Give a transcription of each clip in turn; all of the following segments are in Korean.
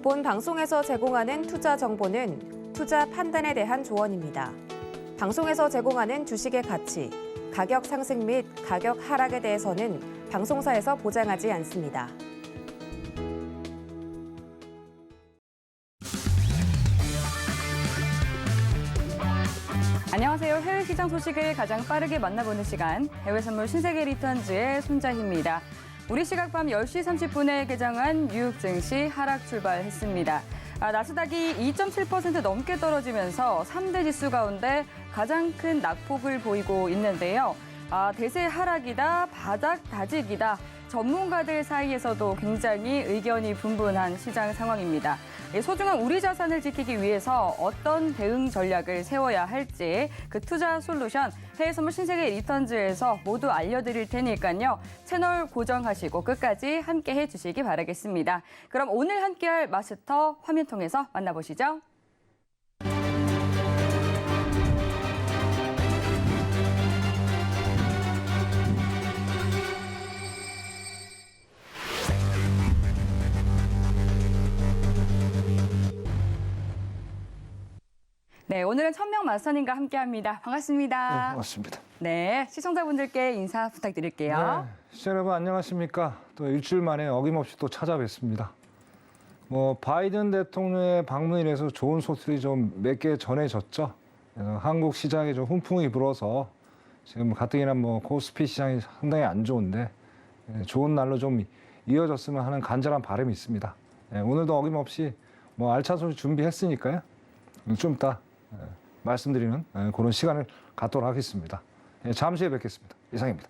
본 방송에서 제공하는 투자 정보는 투자 판단에 대한 조언입니다. 방송에서 제공하는 주식의 가치, 가격 상승 및 가격 하락에 대해서는 방송사에서 보장하지 않습니다. 안녕하세요. 해외 시장 소식을 가장 빠르게 만나보는 시간, 해외 선물 신세계 리턴즈의 손자희입니다. 우리 시각 밤 10시 30분에 개장한 뉴욕 증시 하락 출발했습니다. 나스닥이 2.7% 넘게 떨어지면서 3대 지수 가운데 가장 큰 낙폭을 보이고 있는데요. 대세 하락이다, 바닥 다직이다. 전문가들 사이에서도 굉장히 의견이 분분한 시장 상황입니다. 소중한 우리 자산을 지키기 위해서 어떤 대응 전략을 세워야 할지 그 투자 솔루션 해외 선물 신세계 리턴즈에서 모두 알려드릴 테니까요. 채널 고정하시고 끝까지 함께 해주시기 바라겠습니다. 그럼 오늘 함께할 마스터 화면 통해서 만나보시죠. 네, 오늘은 천명 마스터님과 함께합니다. 반갑습니다. 네, 반갑습니다. 네, 시청자분들께 인사 부탁드릴게요. 네, 시청자 여러분 안녕하십니까? 또 일주일 만에 어김없이 또 찾아뵙습니다. 바이든 대통령의 방문이라서 좋은 소식이 좀 몇 개 전해졌죠. 그래서 한국 시장에 좀 훈풍이 불어서 지금 가뜩이나 코스피 시장이 상당히 안 좋은데 좋은 날로 좀 이어졌으면 하는 간절한 바람이 있습니다. 오늘도 어김없이 알찬 소식 준비했으니까요. 좀 이따 말씀드리는 그런 시간을 갖도록 하겠습니다. 잠시 후에 뵙겠습니다. 이상입니다.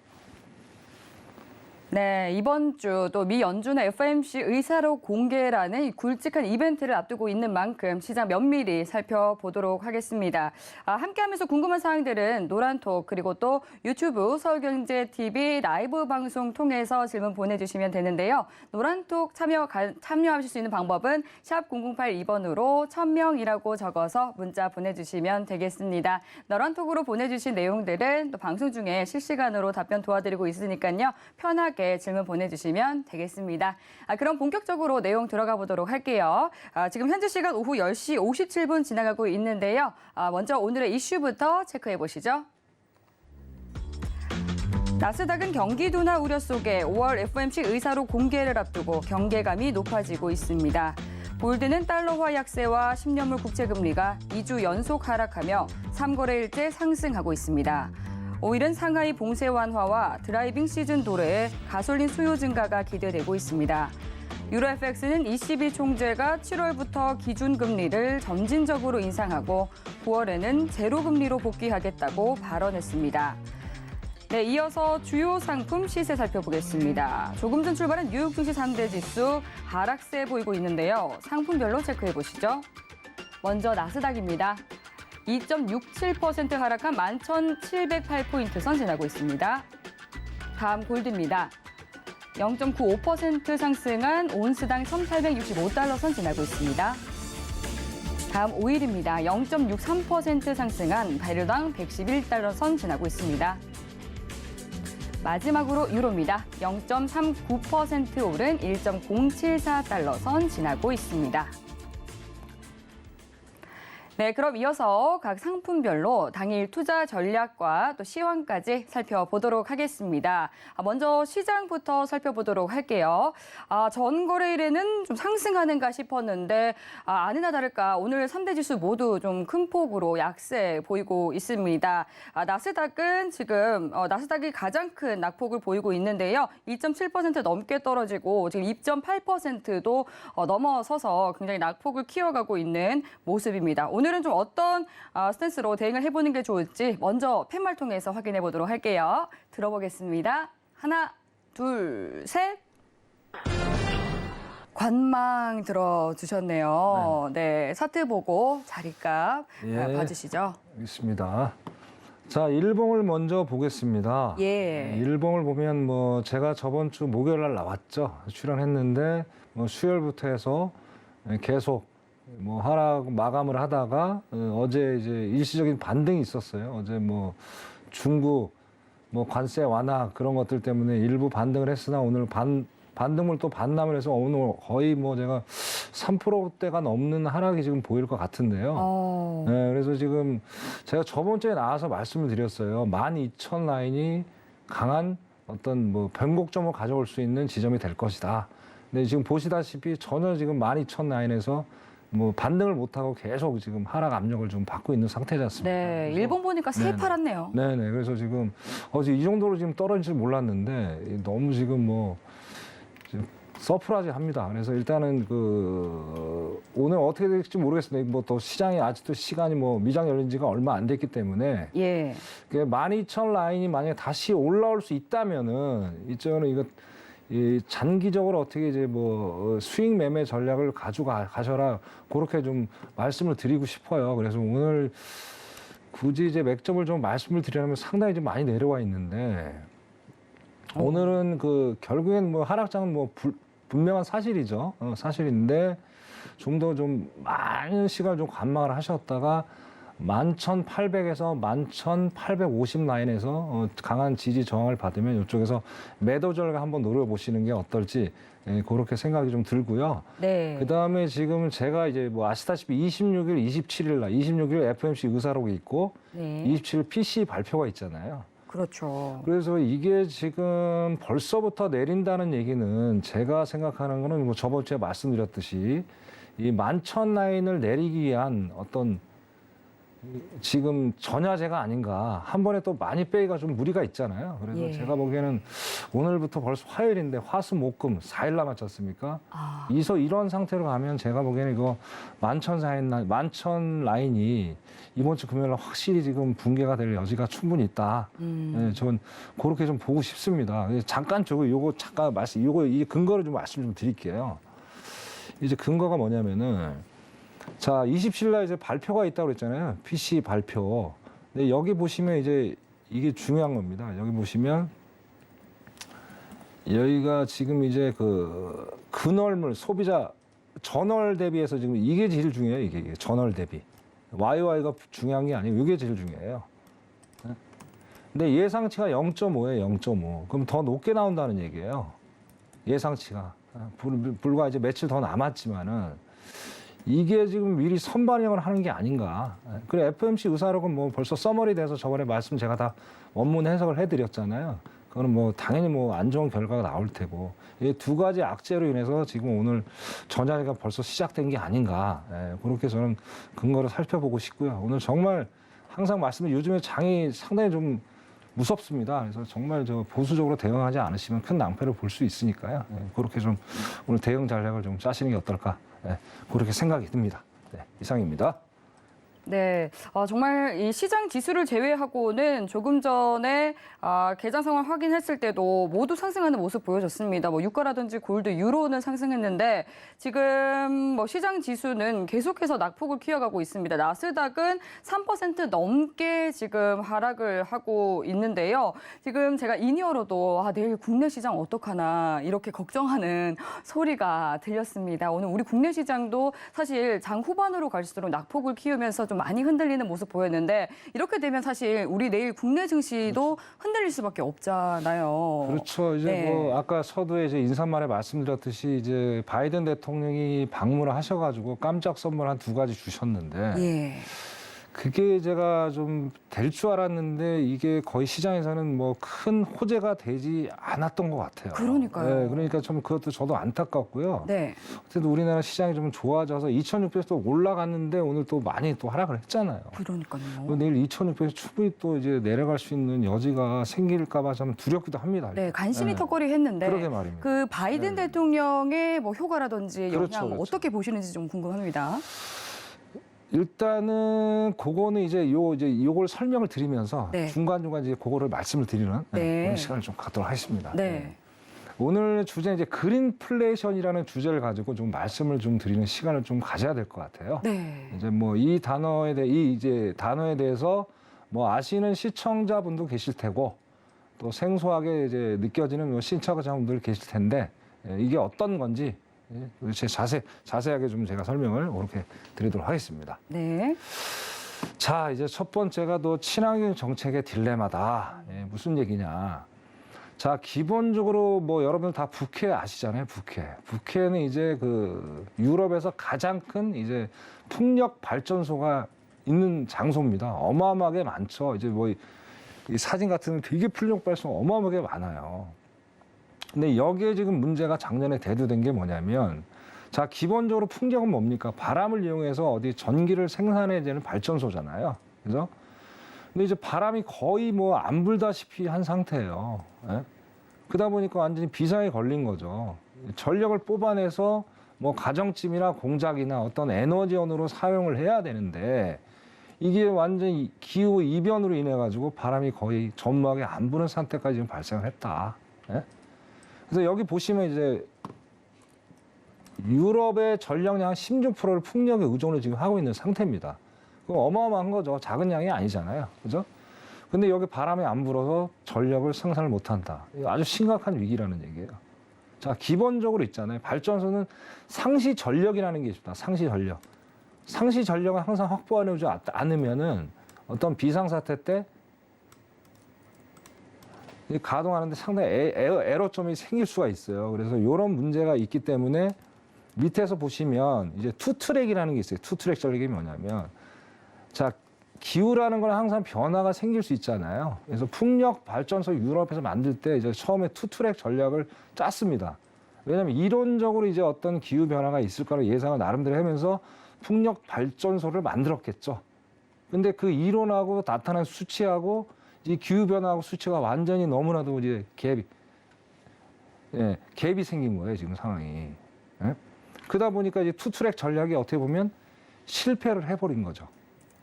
네, 이번 주 또 미 연준의 FOMC 의사록 공개라는 이 굵직한 이벤트를 앞두고 있는 만큼 시장 면밀히 살펴보도록 하겠습니다. 함께하면서 궁금한 사항들은 노란톡 그리고 또 유튜브 서울경제TV 라이브 방송 통해서 질문 보내주시면 되는데요. 노란톡 참여하실 수 있는 방법은 샵 0082번으로 1000명이라고 적어서 문자 보내주시면 되겠습니다. 노란톡으로 보내주신 내용들은 또 방송 중에 실시간으로 답변 도와드리고 있으니까요. 편하게 질문 보내주시면 되겠습니다. 그럼 본격적으로 내용 들어가 보도록 할게요. 지금 현재 시간 오후 10시 57분 지나가고 있는데요. 먼저 오늘의 이슈부터 체크해 보시죠. 나스닥은 경기 둔화 우려 속에 5월 FOMC 의사록 공개를 앞두고 경계감이 높아지고 있습니다. 골드는 달러화 약세와 10년물 국채금리가 2주 연속 하락하며 3거래일째 상승하고 있습니다. 5일은 상하이 봉쇄 완화와 드라이빙 시즌 도래에 가솔린 수요 증가가 기대되고 있습니다. 유로 FX는 ECB 총재가 7월부터 기준금리를 점진적으로 인상하고 9월에는 제로금리로 복귀하겠다고 발언했습니다. 네, 이어서 주요 상품 시세 살펴보겠습니다. 조금 전 출발한 뉴욕 증시 3대 지수 하락세 보이고 있는데요. 상품별로 체크해 보시죠. 먼저 나스닥입니다. 2.67% 하락한 11,708포인트 선 지나고 있습니다. 다음 골드입니다. 0.95% 상승한 온스당 1,865달러 선 지나고 있습니다. 다음 오일입니다. 0.63% 상승한 바렐당 111달러 선 지나고 있습니다. 마지막으로 유로입니다. 0.39% 오른 1.074달러 선 지나고 있습니다. 네, 그럼 이어서 각 상품별로 당일 투자 전략과 또 시황까지 살펴보도록 하겠습니다. 먼저 시장부터 살펴보도록 할게요. 전 거래일에는 좀 상승하는가 싶었는데 아니나 다를까 오늘 3대 지수 모두 좀 큰 폭으로 약세 보이고 있습니다. 나스닥은 지금 나스닥이 가장 큰 낙폭을 보이고 있는데요. 2.7% 넘게 떨어지고 지금 2.8%도 넘어서서 굉장히 낙폭을 키워가고 있는 모습입니다. 오늘은 좀 어떤 스탠스로 대응을 해보는 게 좋을지 먼저 팻말 통해서 확인해 보도록 할게요. 들어보겠습니다. 하나, 둘, 셋. 관망 들어주셨네요. 네, 차트 보고 자리값 봐주시죠. 있습니다. 자, 일봉을 먼저 보겠습니다. 예. 일봉을 보면 제가 저번 주 목요일 날 나왔죠. 출연했는데 수요일부터 해서 계속 하락 마감을 하다가 어제 이제 일시적인 반등이 있었어요. 어제 중국 관세 완화 그런 것들 때문에 일부 반등을 했으나 오늘 반등을 또 반납을 해서 오늘 거의 뭐 제가 3%대가 넘는 하락이 지금 보일 것 같은데요. 네, 그래서 지금 제가 저번 주에 나와서 말씀을 드렸어요. 12,000 라인이 강한 어떤 뭐 변곡점을 가져올 수 있는 지점이 될 것이다. 근데 지금 보시다시피 전혀 지금 12,000 라인에서 뭐 반등을 못하고 계속 지금 하락 압력을 좀 받고 있는 상태지 않습니까? 네, 그래서 일본 보니까 새 네네. 팔았네요. 네네. 그래서 지금 어제 이 정도로 지금 떨어질 줄 몰랐는데 너무 지금 뭐 지금 서프라이즈합니다. 그래서 일단은 그 오늘 어떻게 될지 모르겠습니다. 뭐 또 시장이 아직도 시간이 뭐 미장 열린 지가 얼마 안 됐기 때문에 예. 12,000 라인이 만약에 다시 올라올 수 있다면은 이쪽은 이거 이 장기적으로 어떻게 이제 뭐 수익 매매 전략을 가져라 그렇게 좀 말씀을 드리고 싶어요. 그래서 오늘 굳이 이제 맥점을 좀 말씀을 드리려면 상당히 좀 많이 내려와 있는데 오늘은 그 결국엔 뭐 하락장은 뭐 분명한 사실이죠. 사실인데 좀 더 좀 많은 시간을 좀 관망을 하셨다가 11,800에서 11,850 라인에서 강한 지지 저항을 받으면 이쪽에서 매도 절가 한번 노려보시는 게 어떨지 그렇게 생각이 좀 들고요. 네. 그 다음에 지금 제가 이제 뭐 아시다시피 26일, 27일 날 26일 FMC 의사록이 있고 네. 27일 PC 발표가 있잖아요. 그렇죠. 그래서 이게 지금 벌써부터 내린다는 얘기는 제가 생각하는 거는 뭐 저번 주에 말씀드렸듯이 이 11,000 라인을 내리기 위한 어떤 지금 전야제가 아닌가. 한 번에 또 많이 빼기가 좀 무리가 있잖아요. 그래서 예. 제가 보기에는 오늘부터 벌써 화요일인데 화수목금 4일 남았지 않습니까? 아, 이런 상태로 가면 제가 보기에는 이거 11,000 라인이 이번 주 금요일 날 확실히 지금 붕괴가 될 여지가 충분히 있다. 예, 전 그렇게 좀 보고 싶습니다. 잠깐 요거 잠깐 이 근거를 좀 말씀 좀 드릴게요. 이제 근거가 뭐냐면은 자, 27일 날 이제 발표가 있다고 그랬잖아요. PC 발표. 근데 여기 보시면 이제 이게 중요한 겁니다. 여기 보시면 여기가 지금 이제 그 근월물 소비자 전월 대비해서 지금 이게 제일 중요해요. 이게 전월 대비. YY가 중요한 게 아니고 이게 제일 중요해요. 근데 예상치가 0.5예요. 0.5. 그럼 더 높게 나온다는 얘기예요. 예상치가. 불과 이제 며칠 더 남았지만은 이게 지금 미리 선반영을 하는 게 아닌가. 그래 FMC 의사록은 뭐 벌써 써머리 돼서 저번에 말씀 제가 다 원문 해석을 해드렸잖아요. 그거는 뭐 당연히 뭐 안 좋은 결과가 나올 테고 이 두 가지 악재로 인해서 지금 오늘 전야제가 벌써 시작된 게 아닌가. 그렇게 저는 근거를 살펴보고 싶고요. 오늘 정말 항상 말씀드린 요즘에 장이 상당히 좀 무섭습니다. 그래서 정말 저 보수적으로 대응하지 않으시면 큰 낭패를 볼 수 있으니까요. 그렇게 좀 오늘 대응 전략을 좀 짜시는 게 어떨까. 그렇게 생각이 듭니다. 이상입니다. 네. 정말 이 시장 지수를 제외하고는 조금 전에 계좌 상황 확인했을 때도 모두 상승하는 모습 보여졌습니다. 뭐 유가라든지 골드, 유로는 상승했는데 지금 뭐 시장 지수는 계속해서 낙폭을 키워가고 있습니다. 나스닥은 3% 넘게 지금 하락을 하고 있는데요. 지금 제가 인이어로도 내일 국내 시장 어떡하나 이렇게 걱정하는 소리가 들렸습니다. 오늘 우리 국내 시장도 사실 장 후반으로 갈수록 낙폭을 키우면서 좀 많이 흔들리는 모습 보였는데 이렇게 되면 사실 우리 내일 국내 증시도 흔들릴 수밖에 없잖아요. 그렇죠. 이제 네. 뭐 아까 서두에 이제 인사말에 말씀드렸듯이 이제 바이든 대통령이 방문을 하셔가지고 깜짝 선물 한 2가지 주셨는데 예. 그게 제가 좀 될 줄 알았는데 이게 거의 시장에서는 뭐 큰 호재가 되지 않았던 것 같아요. 그러니까요. 그러니까 좀 그것도 저도 안타깝고요. 네. 어쨌든 우리나라 시장이 좀 좋아져서 2,600에서 또 올라갔는데 오늘 또 많이 또 하락을 했잖아요. 그러니까요. 내일 2,600에서 충분히 또 이제 내려갈 수 있는 여지가 생길까봐 좀 두렵기도 합니다. 네, 간신히 네. 턱걸이 했는데 그러게 말입니다. 그 바이든 네. 대통령의 뭐 효과라든지 그렇죠, 영향 그렇죠. 어떻게 보시는지 좀 궁금합니다. 일단은 그거는 이제 요걸 설명을 드리면서 네. 중간중간 이제 그거를 말씀을 드리는 네. 그런 시간을 좀 갖도록 하겠습니다. 네. 오늘 주제 이제 그린플레이션이라는 주제를 가지고 좀 말씀을 좀 드리는 시간을 좀 가져야 될 것 같아요. 네. 이제 뭐 이 단어에 대해서 뭐 아시는 시청자분도 계실 테고 또 생소하게 이제 느껴지는 뭐 신청자분들 계실 텐데 이게 어떤 건지 제 자세하게 좀 제가 설명을 그렇게 드리도록 하겠습니다. 네. 자, 이제 첫 번째가 또 친환경 정책의 딜레마다. 무슨 얘기냐. 자, 기본적으로 뭐 여러분 다 북해 아시잖아요, 북해. 북해는 이제 그 유럽에서 가장 큰 이제 풍력 발전소가 있는 장소입니다. 어마어마하게 많죠. 이제 뭐 이 사진 같은 되게 풍력 발전소 어마어마하게 많아요. 근데 여기에 지금 문제가 작년에 대두된 게 뭐냐면, 자, 기본적으로 풍력은 뭡니까? 바람을 이용해서 어디 전기를 생산해야 되는 발전소잖아요. 그죠? 근데 이제 바람이 거의 뭐 안 불다시피 한 상태예요. 예? 그러다 보니까 완전히 비상에 걸린 거죠. 전력을 뽑아내서 뭐 가정집이나 공작이나 어떤 에너지원으로 사용을 해야 되는데, 이게 완전히 기후 이변으로 인해 가지고 바람이 거의 전무하게 안 부는 상태까지 지금 발생을 했다. 예? 그래서 여기 보시면 이제 유럽의 전력량 한 16%를 풍력에 의존을 지금 하고 있는 상태입니다. 그럼 어마어마한 거죠. 작은 양이 아니잖아요. 그죠? 근데 여기 바람이 안 불어서 전력을 생산을 못 한다. 이거 아주 심각한 위기라는 얘기예요. 자, 기본적으로 있잖아요. 발전소는 상시 전력이라는 게 있습니다. 상시 전력. 상시 전력을 항상 확보하지 않으면은 어떤 비상사태 때 가동하는데 상당히 에러점이 생길 수가 있어요. 그래서 이런 문제가 있기 때문에 밑에서 보시면 이제 투트랙이라는 게 있어요. 투트랙 전력이 뭐냐면, 자, 기후라는 건 항상 변화가 생길 수 있잖아요. 그래서 풍력 발전소 유럽에서 만들 때 이제 처음에 투트랙 전략을 짰습니다. 왜냐하면 이론적으로 이제 어떤 기후 변화가 있을 거라 예상을 나름대로 하면서 풍력 발전소를 만들었겠죠. 근데 그 이론하고 나타난 수치하고 이 기후 변화하고 수치가 완전히 너무나도 이제 갭이 생긴 거예요, 지금 상황이. 예? 그러다 보니까 이제 투트랙 전략이 어떻게 보면 실패를 해버린 거죠.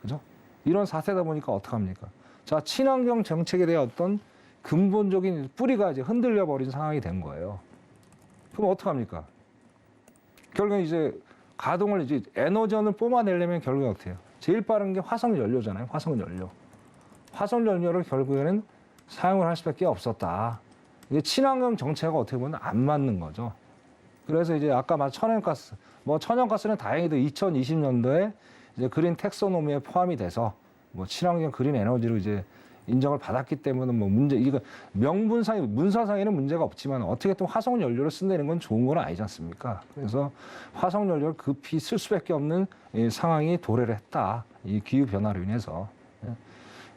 그죠? 이런 사태다 보니까 어떡합니까? 자, 친환경 정책에 대한 어떤 근본적인 뿌리가 이제 흔들려 버린 상황이 된 거예요. 그럼 어떡합니까? 결국엔 이제 가동을 이제 에너지원을 뽑아내려면 결국에 어떻게 해요? 제일 빠른 게 화석 연료잖아요. 화석 연료. 화석 연료를 결국에는 사용을 할 수밖에 없었다. 이게 친환경 정책과 어떻게 보면 안 맞는 거죠. 그래서 이제 아까 말한 천연가스, 뭐 천연가스는 다행히도 2020년도에 이제 그린 텍소노미에 포함이 돼서 뭐 친환경 그린 에너지로 이제 인정을 받았기 때문에 뭐 이거 명분상, 문서상에는 문제가 없지만 어떻게 또 화석 연료를 쓴다는 건 좋은 건 아니지 않습니까? 그래서 화석 연료를 급히 쓸 수밖에 없는 이 상황이 도래를 했다. 이 기후 변화로 인해서.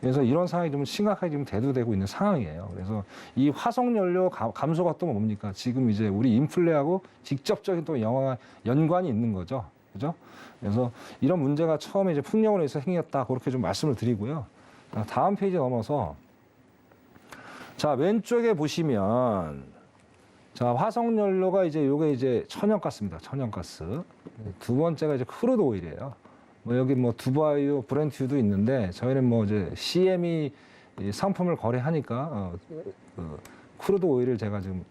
그래서 이런 상황이 좀 심각하게 지금 대두되고 있는 상황이에요. 그래서 이 화석 연료 감소가 또 뭡니까? 지금 이제 우리 인플레하고 직접적인 또 연관이 있는 거죠. 그죠? 그래서 이런 문제가 처음에 이제 풍력으로 해서 생겼다. 그렇게 좀 말씀을 드리고요. 다음 페이지 넘어서, 자, 왼쪽에 보시면, 자, 화석 연료가 이제 요게 이제 천연가스입니다. 천연가스. 두 번째가 이제 크루드 오일이에요. 뭐 여기 뭐 두바이유, 브렌트유도 있는데 저희는 뭐 이제 CME 상품을 거래하니까 그 크루드 오일을 제가 지금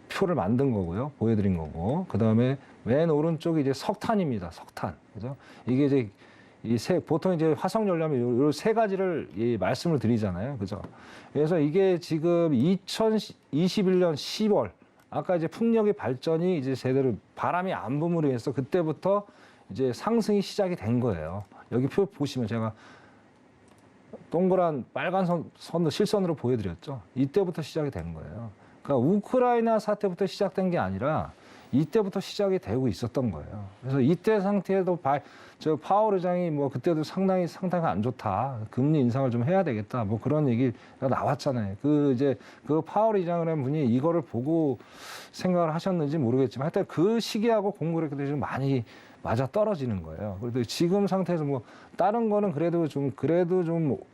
표를 만든 거고요. 보여드린 거고. 그 다음에 맨 오른쪽이 이제 석탄입니다. 석탄. 그죠? 이게 이제 보통 이제 화석 연료하면 이 세 가지를 말씀을 드리잖아요. 그죠? 그래서 이게 지금 2021년 10월, 아까 이제 풍력의 발전이 이제 제대로 바람이 안 부므로 해서 그때부터 이제 상승이 시작이 된 거예요. 여기 표 보시면 제가 동그란 빨간 선도 실선으로 보여드렸죠. 이때부터 시작이 된 거예요. 그러니까 우크라이나 사태부터 시작된 게 아니라 이때부터 시작이 되고 있었던 거예요. 그래서 이때 상태에도 저 파월 의장이 뭐 그때도 상당히 상태가 안 좋다. 금리 인상을 좀 해야 되겠다. 뭐 그런 얘기가 나왔잖아요. 그 파월 의장이라는 분이 이거를 보고 생각을 하셨는지 모르겠지만 하여튼 그 시기하고 공급력이 좀 많이 맞아 떨어지는 거예요. 그래도 지금 상태에서 뭐 다른 거는 그래도 좀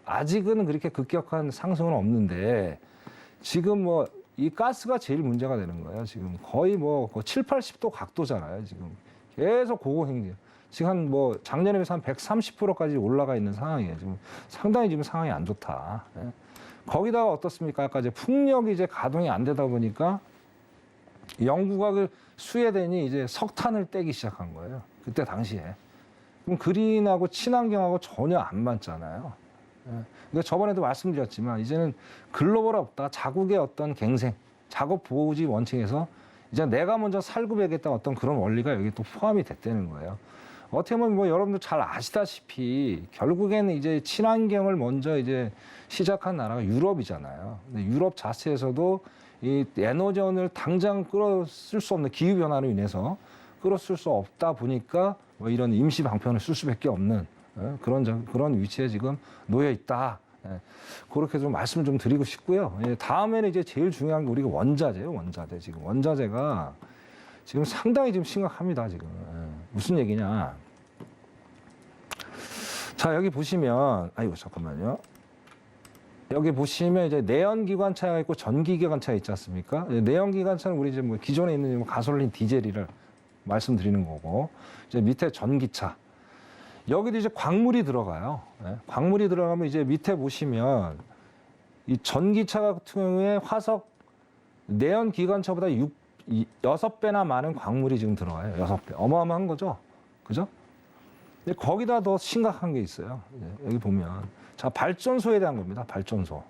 아직은 그렇게 급격한 상승은 없는데 지금 뭐 이 가스가 제일 문제가 되는 거예요. 지금 거의 뭐 7, 80도 각도잖아요. 지금 계속 고공행진. 지금 한 뭐 작년에 비해서 한 130%까지 올라가 있는 상황이에요. 지금 상당히 지금 상황이 안 좋다. 예. 거기다가 어떻습니까? 아까 이제 풍력이 이제 가동이 안 되다 보니까 영국과 그 스웨덴이 이제 석탄을 떼기 시작한 거예요. 그때 당시에. 그럼 그린하고 친환경하고 전혀 안 맞잖아요. 그러니까 저번에도 말씀드렸지만 이제는 글로벌 없다. 자국의 어떤 갱생, 자국 보호지 원칙에서 이제 내가 먼저 살구해야겠다 어떤 그런 원리가 여기 또 포함이 됐다는 거예요. 어떻게 보면 뭐 여러분들 잘 아시다시피 결국에는 이제 친환경을 먼저 이제 시작한 나라가 유럽이잖아요. 근데 유럽 자체에서도 이 에너지원을 당장 끌어쓸 수 없는 기후 변화로 인해서 끌어쓸 수 없다 보니까 뭐 이런 임시 방편을 쓸 수밖에 없는 그런 위치에 지금 놓여 있다. 그렇게 좀 말씀을 좀 드리고 싶고요. 다음에는 이제 제일 중요한 게 우리가 원자재예요. 원자재. 지금 원자재가 지금 상당히 지금 심각합니다. 지금 무슨 얘기냐? 자, 여기 보시면 아이고 잠깐만요. 여기 보시면 이제 내연기관차가 있고 전기기관차가 있지 않습니까? 내연기관차는 우리 이제 뭐 기존에 있는 뭐 가솔린, 디젤을 말씀드리는 거고, 이제 밑에 전기차. 여기도 이제 광물이 들어가요. 광물이 들어가면 이제 밑에 보시면 이 전기차 같은 경우에 화석 내연기관차보다 6배나 많은 광물이 지금 들어가요. 6배. 어마어마한 거죠. 그죠? 근데 거기다 더 심각한 게 있어요. 여기 보면. 자, 발전소에 대한 겁니다. 발전소.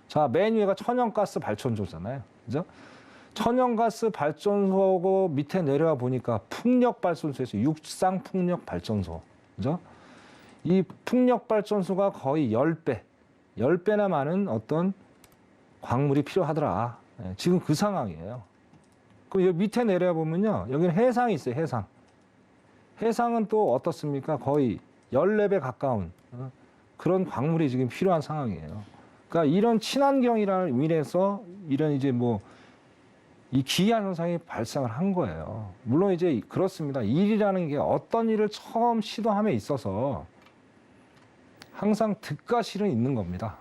자, 맨 위에가 천연가스 발전소잖아요. 그죠? 천연가스 발전소고 밑에 내려와 보니까 풍력발전소에서 육상풍력 발전소. 그죠? 이 풍력발전소가 거의 10배나 많은 어떤 광물이 필요하더라. 지금 그 상황이에요. 그럼 여기 밑에 내려와 보면요. 여기는 해상이 있어요. 해상. 해상은 또 어떻습니까? 거의 14배 가까운 그런 광물이 지금 필요한 상황이에요. 그러니까 이런 친환경이라는 의미에서 이런 이제 뭐 이 기이한 현상이 발생을 한 거예요. 물론 이제 그렇습니다. 일이라는 게 어떤 일을 처음 시도함에 있어서 항상 득과 실은 있는 겁니다.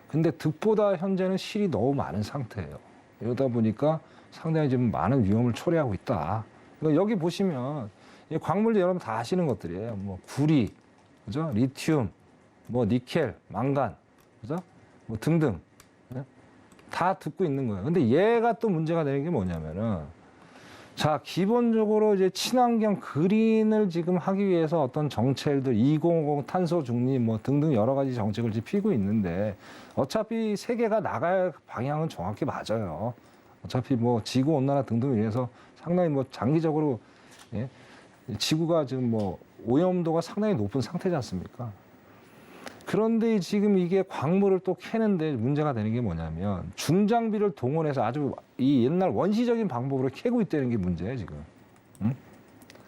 근데 득보다 현재는 실이 너무 많은 상태예요. 이러다 보니까 상당히 지금 많은 위험을 초래하고 있다. 그러니까 여기 보시면 이 광물도 여러분 다 아시는 것들이에요. 뭐 구리, 그죠? 리튬, 뭐 니켈, 망간, 그죠? 뭐 등등. 다 듣고 있는 거예요. 근데 얘가 또 문제가 되는 게 뭐냐면은, 자, 기본적으로 이제 친환경 그린을 지금 하기 위해서 어떤 정책들, 2050 탄소 중립 뭐 등등 여러 가지 정책을 지금 피고 있는데, 어차피 세계가 나갈 방향은 정확히 맞아요. 어차피 뭐 지구 온난화 등등을 위해서 상당히 뭐 장기적으로, 예? 지구가 지금 뭐 오염도가 상당히 높은 상태지 않습니까? 그런데 지금 이게 광물을 또 캐는데 문제가 되는 게 뭐냐면 중장비를 동원해서 아주 이 옛날 원시적인 방법으로 캐고 있다는 게 문제예요, 지금. 응?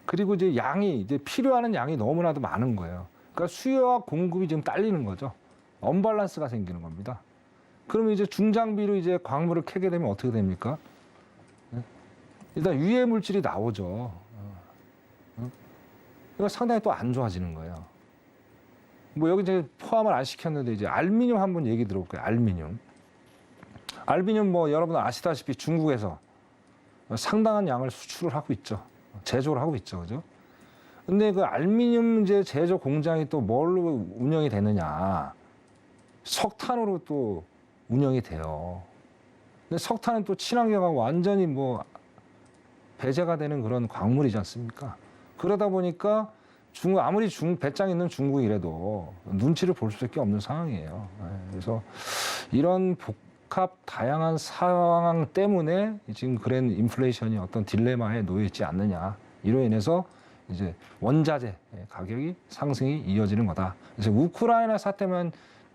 그리고 이제 이제 필요한 양이 너무나도 많은 거예요. 그러니까 수요와 공급이 지금 딸리는 거죠. 언밸런스가 생기는 겁니다. 그러면 이제 중장비로 이제 광물을 캐게 되면 어떻게 됩니까? 일단 유해 물질이 나오죠. 이거 상당히 또 안 좋아지는 거예요. 뭐 여기 이제 포함을 안 시켰는데 이제 알루미늄 한번 얘기 들어볼게요. 알루미늄. 알루미늄 뭐 여러분 아시다시피 중국에서 상당한 양을 수출을 하고 있죠. 제조를 하고 있죠. 그죠? 근데 그 알루미늄 이제 제조 공장이 또 뭘로 운영이 되느냐. 석탄으로 또 운영이 돼요. 근데 석탄은 또 친환경하고 완전히 뭐 배제가 되는 그런 광물이지 않습니까? 그러다 보니까 아무리 배짱 있는 중국이라도 눈치를 볼 수밖에 없는 상황이에요. 그래서 이런 복합 다양한 상황 때문에 지금 그랜 인플레이션이 어떤 딜레마에 놓여 있지 않느냐. 이로 인해서 이제 원자재 가격이 상승이 이어지는 거다. 그래서 우크라이나 사태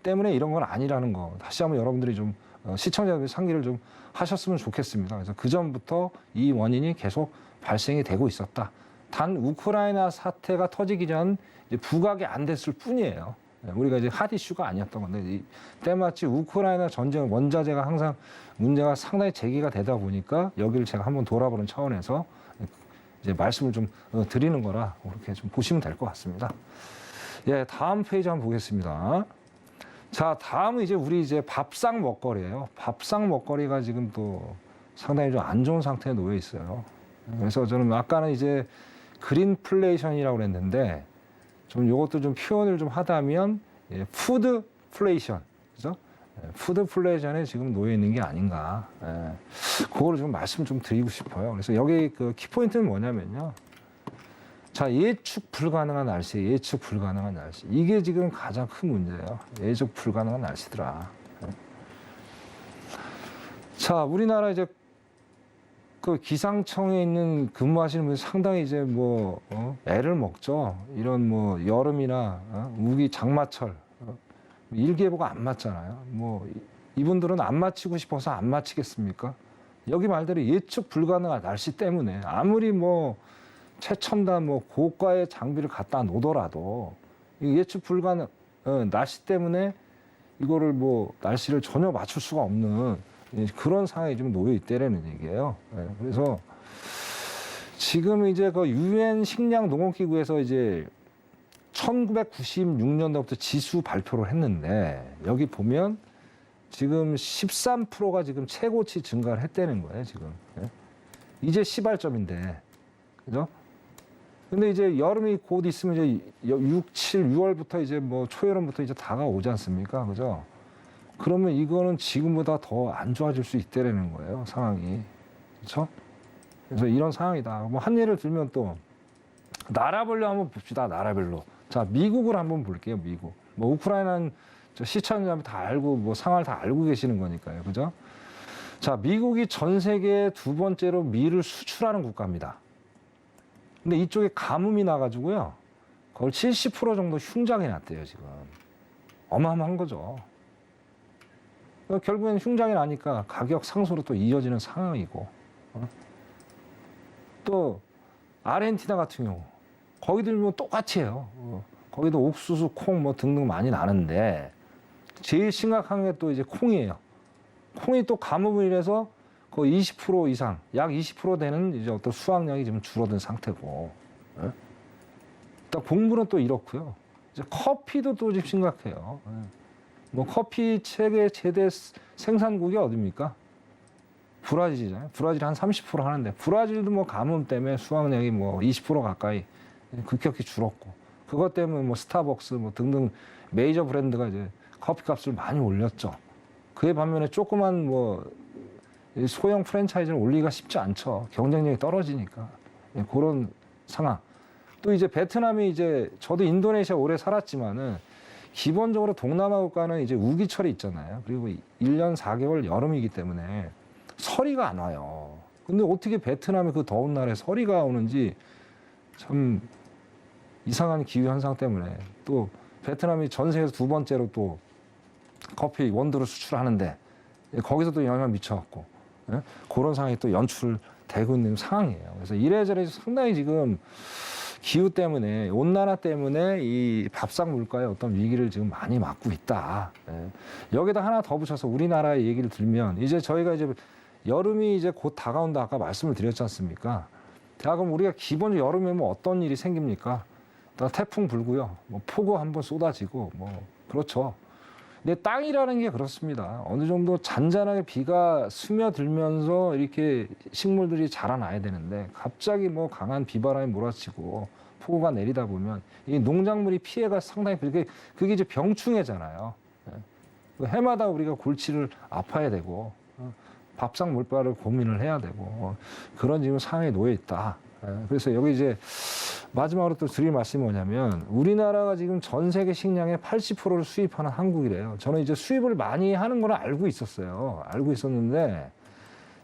때문에 이런 건 아니라는 거 다시 한번 여러분들이 좀 시청자들의 상기를 좀 하셨으면 좋겠습니다. 그래서 그 전부터 이 원인이 계속 발생이 되고 있었다. 단 우크라이나 사태가 터지기 전 이제 부각이 안 됐을 뿐이에요. 우리가 이제 핫 이슈가 아니었던 건데 때마치 우크라이나 전쟁 원자재가 항상 문제가 상당히 제기가 되다 보니까 여기를 제가 한번 돌아보는 차원에서 이제 말씀을 좀 드리는 거라 그렇게 좀 보시면 될 것 같습니다. 예, 다음 페이지 한번 보겠습니다. 자, 다음은 이제 우리 이제 밥상 먹거리예요. 밥상 먹거리가 지금 또 상당히 좀 안 좋은 상태에 놓여 있어요. 그래서 저는 아까는 이제 그린플레이션이라고 그랬는데 좀 이것도 좀 표현을 좀 하다면 푸드플레이션, 그죠? 푸드플레이션에 지금 놓여 있는 게 아닌가. 그거를 좀 말씀 좀 드리고 싶어요. 그래서 여기 그 키포인트는 뭐냐면요. 자, 예측 불가능한 날씨, 예측 불가능한 날씨. 이게 지금 가장 큰 문제예요. 예측 불가능한 날씨더라. 자, 우리나라 이제 그 기상청에 있는 근무하시는 분이 상당히 이제 뭐 애를 먹죠. 이런 뭐 여름이나 우기 장마철 일기예보가 안 맞잖아요. 뭐 이분들은 안 맞히고 싶어서 안 맞히겠습니까? 여기 말대로 예측 불가능한 날씨 때문에 아무리 뭐 최첨단 뭐 고가의 장비를 갖다 놓더라도 이 예측 불가능 날씨 때문에 이거를 뭐 날씨를 전혀 맞출 수가 없는 그런 상황에 좀 놓여 있다라는 얘기예요. 그래서 지금 이제 그 유엔 식량 농업기구에서 이제 1996년도부터 지수 발표를 했는데 여기 보면 지금 13%가 지금 최고치 증가를 했다는 거예요, 지금. 이제 시발점인데. 그죠? 근데 이제 여름이 곧 있으면 이제 6, 7, 6월부터 이제 뭐 초여름부터 이제 다가오지 않습니까? 그죠? 그러면 이거는 지금보다 더 안 좋아질 수 있다라는 거예요, 상황이. 그렇죠? 그래서 이런 상황이다. 뭐 한 예를 들면 또 나라별로 한번 봅시다. 나라별로. 자, 미국을 한번 볼게요. 미국. 뭐 우크라이나는 저 시청자분 다 알고 뭐 상황을 다 알고 계시는 거니까요. 그죠? 자, 미국이 전 세계 두 번째로 밀을 수출하는 국가입니다. 근데 이쪽에 가뭄이 나가지고요. 거의 70% 정도 흉작이 났대요, 지금. 어마어마한 거죠. 결국엔 흉작이 나니까 가격 상승으로 또 이어지는 상황이고. 또 아르헨티나 같은 경우 거기들 뭐 똑같이 해요. 거기도 옥수수, 콩 뭐 등등 많이 나는데 제일 심각한 게 또 이제 콩이에요. 콩이 또 가뭄을 인해서 거의 20% 이상, 약 20% 되는 이제 어떤 수확량이 지금 줄어든 상태고. 일단 공부는 또 이렇고요. 이제 커피도 또 지금 심각해요. 뭐 커피 세계 최대 생산국이 어디입니까? 브라질이잖아요. 브라질 한 30% 하는데 브라질도 뭐 가뭄 때문에 수확량이 뭐 20% 가까이 급격히 줄었고 그것 때문에 뭐 스타벅스 뭐 등등 메이저 브랜드가 이제 커피 값을 많이 올렸죠. 그에 반면에 조그만 뭐 소형 프랜차이즈를 올리기가 쉽지 않죠. 경쟁력이 떨어지니까. 그런 상황. 또 이제 베트남이 이제 저도 인도네시아 오래 살았지만은 기본적으로 동남아 국가는 이제 우기철이 있잖아요. 그리고 1년 4개월 여름이기 때문에 서리가 안 와요. 근데 어떻게 베트남의 그 더운 날에 서리가 오는지 참 이상한 기후 현상 때문에 또 베트남이 전 세계에서 두 번째로 또 커피 원두를 수출하는데 거기서도 영향을 미쳐갖고 그런 상황이 또 연출되고 있는 상황이에요. 그래서 이래저래 상당히 지금 기후 때문에 온난화 때문에 이 밥상 물가의 어떤 위기를 지금 많이 맞고 있다. 여기다 하나 더 붙여서 우리나라의 얘기를 들면 이제 저희가 이제 여름이 이제 곧 다가온다 아까 말씀을 드렸지 않습니까? 자, 그럼 우리가 기본적으로 여름에 뭐 어떤 일이 생깁니까? 태풍 불고요. 뭐 폭우 한번 쏟아지고 뭐 그렇죠. 근데 땅이라는 게 그렇습니다. 어느 정도 잔잔하게 비가 스며들면서 이렇게 식물들이 자라나야 되는데 갑자기 뭐 강한 비바람이 몰아치고 폭우가 내리다 보면 이 농작물이 피해가 상당히 그게 이제 병충해잖아요. 해마다 우리가 골치를 아파야 되고 밥상 물가를 고민을 해야 되고 그런 지금 상황에 놓여 있다. 그래서 여기 이제 마지막으로 또 드릴 말씀이 뭐냐면 우리나라가 지금 전 세계 식량의 80%를 수입하는 한국이래요. 저는 이제 수입을 많이 하는 걸 알고 있었어요. 알고 있었는데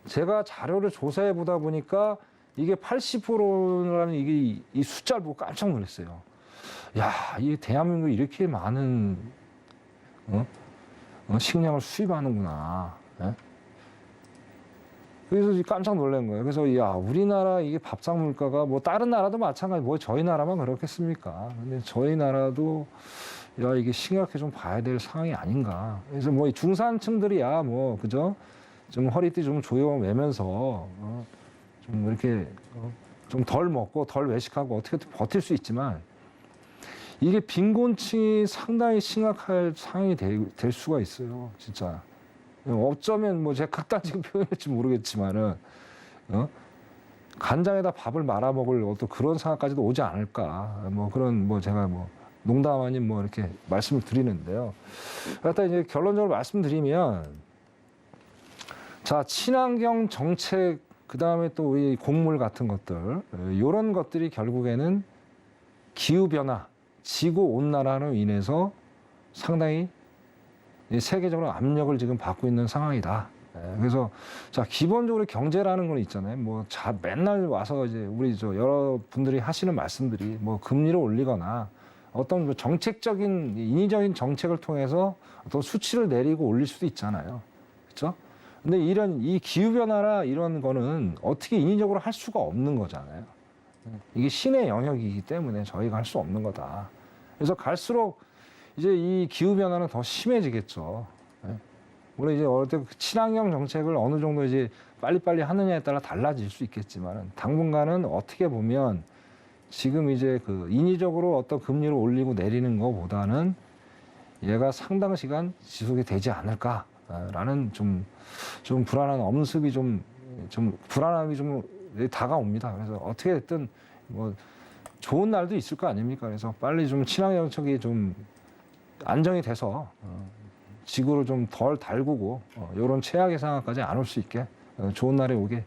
제가 자료를 조사해 보다 보니까 이게 80%라는 이게 이 숫자를 보고 깜짝 놀랐어요. 야, 이 대한민국이 이렇게 많은 식량을 수입하는구나. 그래서 깜짝 놀란 거예요. 그래서 야, 우리나라 이게 밥상 물가가 뭐 다른 나라도 마찬가지, 뭐 저희 나라만 그렇겠습니까? 근데 저희 나라도 야, 이게 심각하게 좀 봐야 될 상황이 아닌가. 그래서 뭐 중산층들이야 뭐 그죠? 좀 허리띠 좀 조여매면서 좀 이렇게 좀 덜 먹고 덜 외식하고 어떻게든 버틸 수 있지만 이게 빈곤층이 상당히 심각할 상황이 될 수가 있어요, 진짜. 어쩌면 뭐 제가 극단적인 표현일지 모르겠지만은 간장에다 밥을 말아 먹을 어떤 그런 상황까지도 오지 않을까. 뭐 그런 뭐 제가 뭐 농담 아닌 뭐 이렇게 말씀을 드리는데요. 일단 이제 결론적으로 말씀드리면 자, 친환경 정책 그다음에 또 우리 곡물 같은 것들 이런 것들이 결국에는 기후 변화, 지구 온난화로 인해서 상당히 세계적으로 압력을 지금 받고 있는 상황이다. 그래서 자 기본적으로 경제라는 건 있잖아요. 뭐 맨날 와서 이제 우리 여러분들이 하시는 말씀들이 뭐 금리를 올리거나 어떤 뭐 정책적인 인위적인 정책을 통해서 어떤 수치를 내리고 올릴 수도 있잖아요. 그렇죠? 근데 이 기후 변화라 이런 거는 어떻게 인위적으로 할 수가 없는 거잖아요. 이게 신의 영역이기 때문에 저희가 할 수 없는 거다. 그래서 갈수록 이제 이 기후 변화는 더 심해지겠죠. 물론 이제 어떤 친환경 정책을 어느 정도 이제 빨리빨리 하느냐에 따라 달라질 수 있겠지만 당분간은 어떻게 보면 지금 이제 그 인위적으로 어떤 금리를 올리고 내리는 것보다는 얘가 상당 시간 지속이 되지 않을까라는 좀 불안한 엄습이 좀 불안함이 좀 다가옵니다. 그래서 어떻게 됐든 뭐 좋은 날도 있을 거 아닙니까? 그래서 빨리 좀 친환경 정책이 좀 안정이 돼서 지구를 좀 덜 달구고 이런 최악의 상황까지 안 올 수 있게 좋은 날이 오게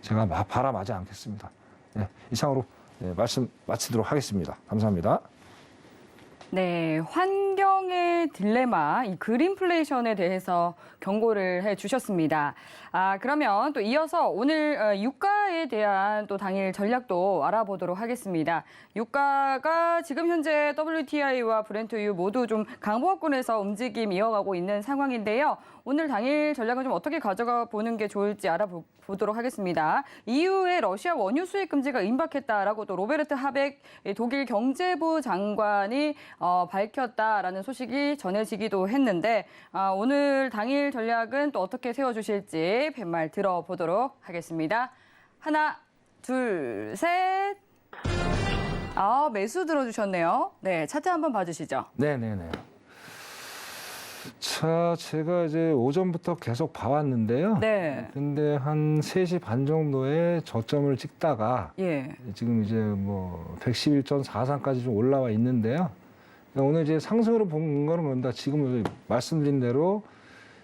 제가 바람하지 않겠습니다. 이상으로 말씀 마치도록 하겠습니다. 감사합니다. 네, 환경의 딜레마, 이 그린플레이션에 대해서 경고를 해주셨습니다. 그러면 또 이어서 오늘 유가에 대한 또 당일 전략도 알아보도록 하겠습니다. 유가가 지금 현재 WTI와 브렌트유 모두 좀 강보합권에서 움직임 이어가고 있는 상황인데요. 오늘 당일 전략은 좀 어떻게 가져가 보는 게 좋을지 알아보도록 하겠습니다. EU의 러시아 원유 수입 금지가 임박했다라고 또 로베르트 하벡 독일 경제부 장관이 밝혔다라는 소식이 전해지기도 했는데 오늘 당일 전략은 또 어떻게 세워주실지 팻말 들어보도록 하겠습니다. 하나, 둘, 셋. 매수 들어주셨네요. 네, 차트 한번 봐주시죠. 네네네. 자, 제가 이제 오전부터 계속 봐왔는데요. 네. 근데 한 3시 반 정도에 저점을 찍다가 지금 이제 뭐 111.43까지 좀 올라와 있는데요. 오늘 이제 상승으로 본 거는 뭔가 지금 말씀드린 대로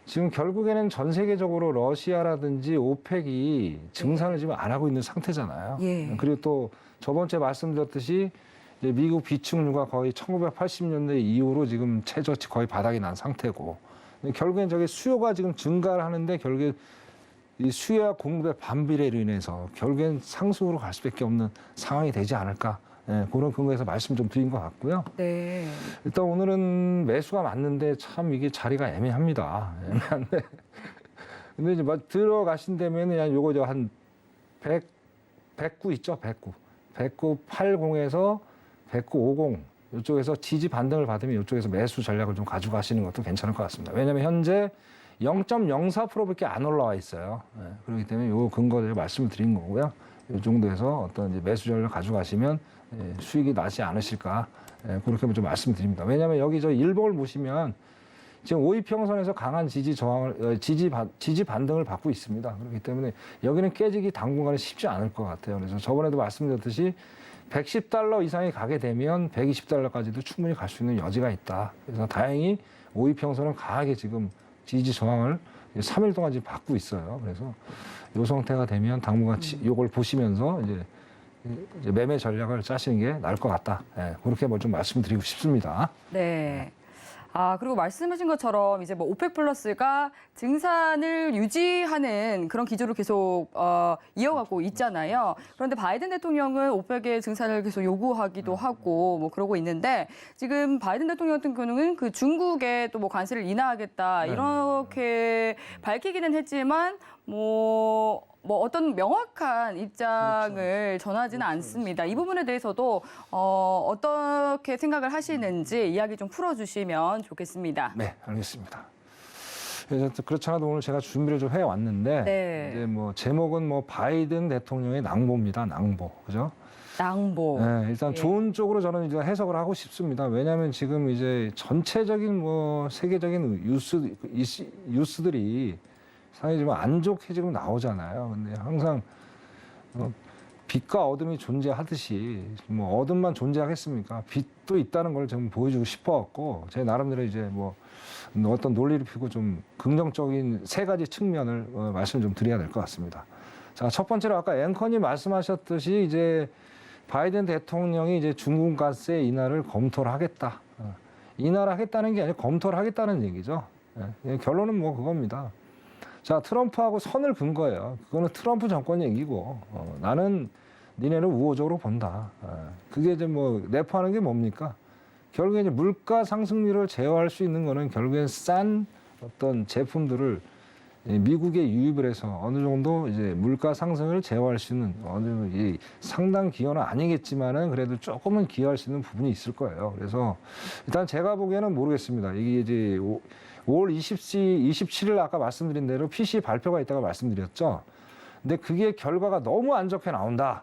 지금 결국에는 전 세계적으로 러시아라든지 오펙이 증산을 지금 안 하고 있는 상태잖아요. 그리고 또 저번 주에 말씀드렸듯이 이제 미국 비축유가 거의 1980년대 이후로 지금 최저치 거의 바닥이 난 상태고 결국엔 저게 수요가 지금 증가를 하는데 결국에 이 수요와 공급의 반비례로 인해서 결국엔 상승으로 갈 수밖에 없는 상황이 되지 않을까. 그런 근거에서 말씀 좀 드린 것 같고요. 네. 일단 오늘은 매수가 맞는데 참 이게 자리가 애매합니다. 애매한데. 근데 이제 들어가신다면 요거 한 109 있죠? 109. 109.80에서 109.50 이쪽에서 지지 반등을 받으면 이쪽에서 매수 전략을 좀 가져가시는 것도 괜찮을 것 같습니다. 왜냐하면 현재 0.04%밖에 안 올라와 있어요. 그렇기 때문에 요 근거를 말씀을 드린 거고요. 이 정도에서 어떤 이제 매수 전략을 가져가시면 수익이 나지 않으실까 그렇게 좀 말씀드립니다. 왜냐하면 여기 저 일봉을 보시면 지금 5이평선에서 강한 지지 반등을 받고 있습니다. 그렇기 때문에 여기는 깨지기 당분간은 쉽지 않을 것 같아요. 그래서 저번에도 말씀드렸듯이 110달러 이상이 가게 되면 120달러까지도 충분히 갈 수 있는 여지가 있다. 그래서 다행히 5이평선은 강하게 지금 지지 저항을 3일 동안 지금 받고 있어요. 그래서 이 상태가 되면 당분간 이걸 보시면서 이제 매매 전략을 짜시는 게 나을 것 같다. 그렇게 좀 말씀드리고 싶습니다. 네. 그리고 말씀하신 것처럼 이제 뭐 오펙 플러스가 증산을 유지하는 그런 기조를 계속 이어가고 있잖아요. 그런데 바이든 대통령은 오펙의 증산을 계속 요구하기도 하고 뭐 그러고 있는데 지금 바이든 대통령 같은 경우는 그 중국에 또 뭐 관세를 인하하겠다 이렇게 밝히기는 했지만 뭐 어떤 명확한 입장을 전하지는 않습니다. 이 부분에 대해서도 어떻게 생각을 하시는지 이야기 좀 풀어주시면 좋겠습니다. 네, 알겠습니다. 그래서 그렇지 않아도 오늘 제가 준비를 좀 해왔는데 이제 뭐 제목은 뭐 바이든 대통령의 낭보입니다. 낭보, 그죠? 낭보. 네, 일단 좋은 쪽으로 저는 이제 해석을 하고 싶습니다. 왜냐하면 지금 이제 전체적인 뭐 세계적인 뉴스들이 상당히 좀 안 좋게 지금 나오잖아요. 근데 항상 빛과 어둠이 존재하듯이 뭐 어둠만 존재하겠습니까? 빛도 있다는 걸 좀 보여주고 싶어갖고 제 나름대로 이제 뭐 어떤 논리를 피고 좀 긍정적인 3가지 측면을 말씀 좀 드려야 될 것 같습니다. 자, 첫 번째로 아까 앵커님 말씀하셨듯이 이제 바이든 대통령이 이제 중국 관세 인하를 검토를 하겠다. 인하를 하겠다는 게 아니라 검토를 하겠다는 얘기죠. 결론은 뭐 그겁니다. 자, 트럼프하고 선을 긋은 거예요. 그거는 트럼프 정권 얘기고, 나는 니네는 우호적으로 본다. 그게 이제 뭐, 내포하는 게 뭡니까? 결국에 이제 물가 상승률을 제어할 수 있는 거는 결국엔 싼 어떤 제품들을 미국에 유입을 해서 어느 정도 이제 물가 상승을 제어할 수 있는 어느 정도 이 상당 기여는 아니겠지만은 그래도 조금은 기여할 수 있는 부분이 있을 거예요. 그래서 일단 제가 보기에는 모르겠습니다. 이게 이제 5월 27일 아까 말씀드린 대로 PC 발표가 있다고 말씀드렸죠. 근데 그게 결과가 너무 안 좋게 나온다.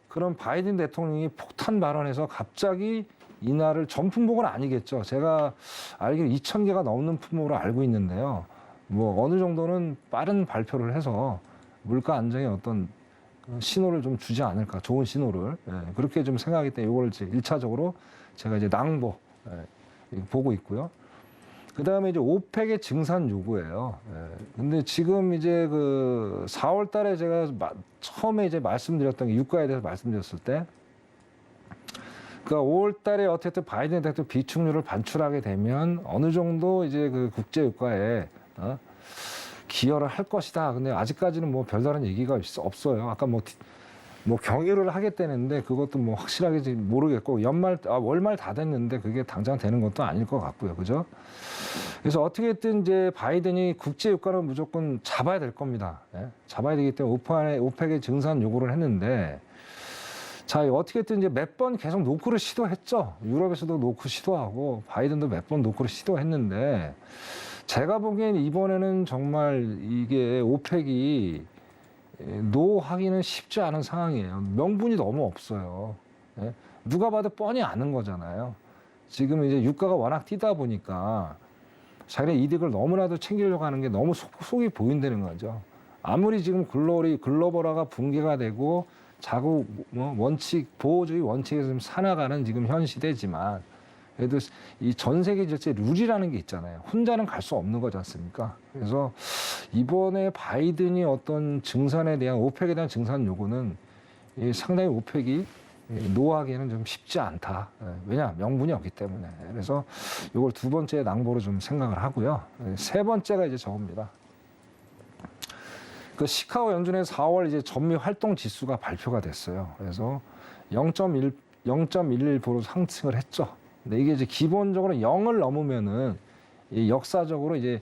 그럼 바이든 대통령이 폭탄 발언해서 갑자기 이날을 전 품목은 아니겠죠. 제가 알기로 2,000개가 넘는 품목으로 알고 있는데요. 뭐 어느 정도는 빠른 발표를 해서 물가 안정에 어떤 신호를 좀 주지 않을까, 좋은 신호를 그렇게 좀 생각하기 때문에 이걸 이제 1차적으로 제가 이제 낭보 보고 있고요. 그 다음에 이제 오펙의 증산 요구예요. 근데 지금 이제 그 4월 달에 제가 처음에 이제 말씀드렸던 게 유가에 대해서 말씀드렸을 때, 그러니까 5월 달에 어쨌든 바이든 대통령 비축률을 반출하게 되면 어느 정도 이제 그 국제 유가에 기여를 할 것이다. 근데 아직까지는 뭐 별다른 얘기가 없어요. 아까 뭐 경유를 하겠다는데 그것도 뭐 확실하게 모르겠고 월말 다 됐는데 그게 당장 되는 것도 아닐 것 같고요. 그죠? 그래서 어떻게든 이제 바이든이 국제 유가를 무조건 잡아야 될 겁니다. 잡아야 되기 때문에 오펙의 증산 요구를 했는데, 자, 어떻게든 이제 몇 번 계속 노크를 시도했죠. 유럽에서도 노크 시도하고 바이든도 몇 번 노크를 시도했는데, 제가 보기엔 이번에는 정말 이게 오펙이 노하기는 쉽지 않은 상황이에요. 명분이 너무 없어요. 누가 봐도 뻔히 아는 거잖아요. 지금 이제 유가가 워낙 뛰다 보니까 자기네 이득을 너무나도 챙기려고 하는 게 너무 속이 보인다는 거죠. 아무리 지금 글로벌화가 붕괴가 되고 자국 보호주의 원칙에서 좀 살아가는 지금 현 시대지만, 그래도 이 전 세계 질서의 룰이라는 게 있잖아요. 혼자는 갈 수 없는 거지 않습니까? 그래서 이번에 바이든이 어떤 증산에 대한, 오펙에 대한 증산 요구는 상당히 오펙이 노하기에는 좀 쉽지 않다. 왜냐? 명분이 없기 때문에. 그래서 이걸 두 번째 낭보로 좀 생각을 하고요. 세 번째가 이제 저겁니다. 그 시카고 연준의 4월 이제 전미 활동 지수가 발표가 됐어요. 그래서 0.11% 상승을 했죠. 근데 이게 이제 기본적으로 0을 넘으면은 이 역사적으로 이제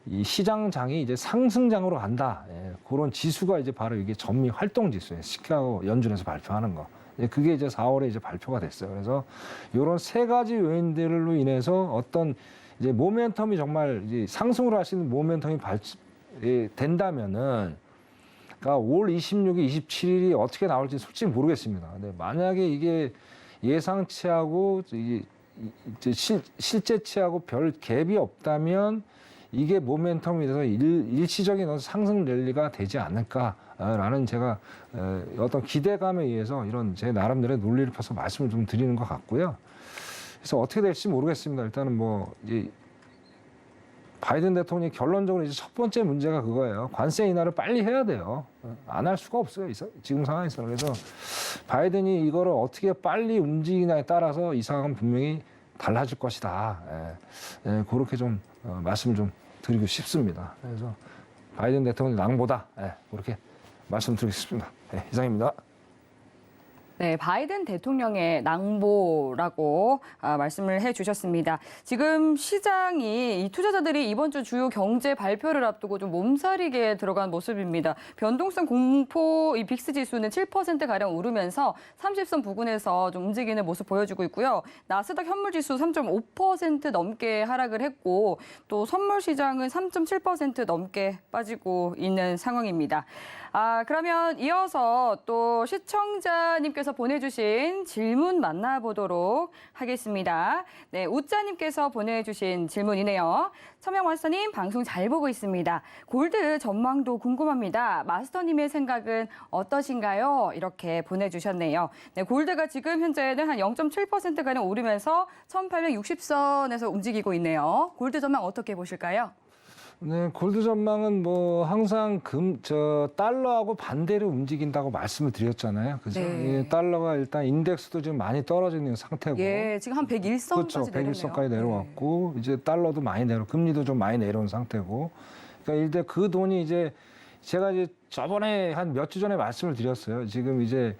이 시장장이 이제 상승장으로 간다. 그런 지수가 이제 바로 이게 전미 활동 지수예요. 시카고 연준에서 발표하는 거. 그게 이제 4월에 이제 발표가 됐어요. 그래서 이런 세 가지 요인들로 인해서 어떤 이제 모멘텀이 정말 이제 상승으로 할 수 있는 모멘텀이 된다면은, 그러니까 5월 26일, 27일이 어떻게 나올지 솔직히 모르겠습니다. 근데 만약에 이게 예상치하고 실제치하고 별 갭이 없다면 이게 모멘텀이 돼서 일시적인 어떤 상승 랠리가 되지 않을까라는 제가 어떤 기대감에 의해서 이런 제 나름대로의 논리를 펴서 말씀을 좀 드리는 것 같고요. 그래서 어떻게 될지 모르겠습니다. 일단은 뭐 이제 바이든 대통령이 결론적으로 이제 첫 번째 문제가 그거예요. 관세 인하를 빨리 해야 돼요. 안 할 수가 없어요. 지금 상황에서. 그래서 바이든이 이거를 어떻게 빨리 움직이냐에 따라서 이 상황은 분명히 달라질 것이다. 그렇게 좀 말씀을 좀 드리고 싶습니다. 그래서 바이든 대통령 낭보다. 그렇게 말씀드리겠습니다. 이상입니다. 네, 바이든 대통령의 낭보라고 말씀을 해주셨습니다. 지금 시장이 이 투자자들이 이번 주 주요 경제 발표를 앞두고 좀 몸살이게 들어간 모습입니다. 변동성 공포 이 빅스 지수는 7%가량 오르면서 30선 부근에서 좀 움직이는 모습 보여주고 있고요. 나스닥 현물 지수 3.5% 넘게 하락을 했고, 또 선물 시장은 3.7% 넘게 빠지고 있는 상황입니다. 그러면 이어서 또 시청자님께서 보내주신 질문 만나보도록 하겠습니다. 네, 우짜님께서 보내주신 질문이네요. 서명마스터님, 방송 잘 보고 있습니다. 골드 전망도 궁금합니다. 마스터님의 생각은 어떠신가요? 이렇게 보내주셨네요. 네, 골드가 지금 현재는 한 0.7%가량 오르면서 1860선에서 움직이고 있네요. 골드 전망 어떻게 보실까요? 네, 골드 전망은 뭐 항상 달러하고 반대로 움직인다고 말씀을 드렸잖아요. 그죠? 네. 예, 달러가 일단 인덱스도 지금 많이 떨어져 있는 상태고. 예, 지금 한 101선까지 그렇죠. 101선까지 내려왔고, 이제 달러도 많이 금리도 좀 많이 내려온 상태고, 그러니까 일단 그 돈이 이제 제가 이제 저번에 한 몇 주 전에 말씀을 드렸어요. 지금 이제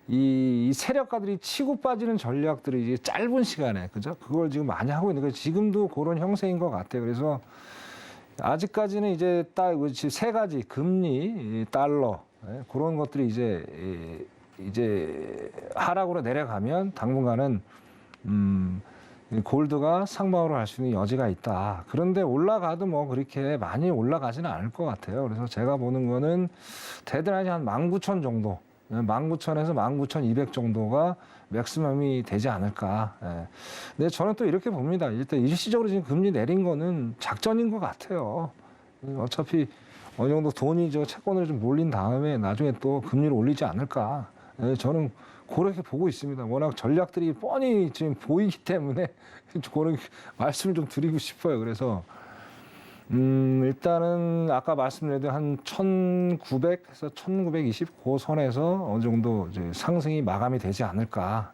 이 세력가들이 치고 빠지는 전략들이 이제 짧은 시간에 그죠? 그걸 지금 많이 하고 있는 거예요. 지금도 그런 형세인 것 같아요. 그래서 아직까지는 이제 딱 세 가지 금리, 달러 그런 것들이 이제 하락으로 내려가면 당분간은 골드가 상방으로 갈 수 있는 여지가 있다. 그런데 올라가도 뭐 그렇게 많이 올라가지는 않을 것 같아요. 그래서 제가 보는 거는 대단하게 한 19,000 정도, 19,000에서 19,200 정도가 맥시멈이 되지 않을까. 근데 저는 또 이렇게 봅니다. 일단 일시적으로 지금 금리 내린 거는 작전인 것 같아요. 어차피 어느 정도 돈이 채권으로 좀 몰린 다음에 나중에 또 금리를 올리지 않을까. 저는 그렇게 보고 있습니다. 워낙 전략들이 뻔히 지금 보이기 때문에 그런 말씀을 좀 드리고 싶어요. 그래서 일단은 아까 말씀드린 한 1,900에서 1,920 그 선에서 어느 정도 이제 상승이 마감이 되지 않을까.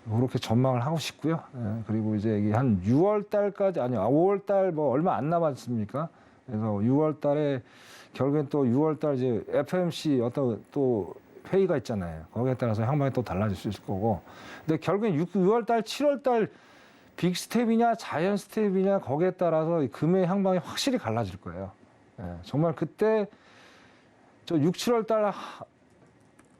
그렇게 전망을 하고 싶고요. 그리고 이제 이게 한 6월 달까지 아니요 5월 달 뭐 얼마 안 남았습니까? 그래서 6월 달에 결국엔 또 6월 달 이제 FMC 어떤 또 회의가 있잖아요. 거기에 따라서 향방이 또 달라질 수 있을 거고. 근데 결국엔 6월 달, 7월 달 빅 스텝이냐 자이언트 스텝이냐 거기에 따라서 금의 향방이 확실히 갈라질 거예요. 정말 그때 저 6, 7월 달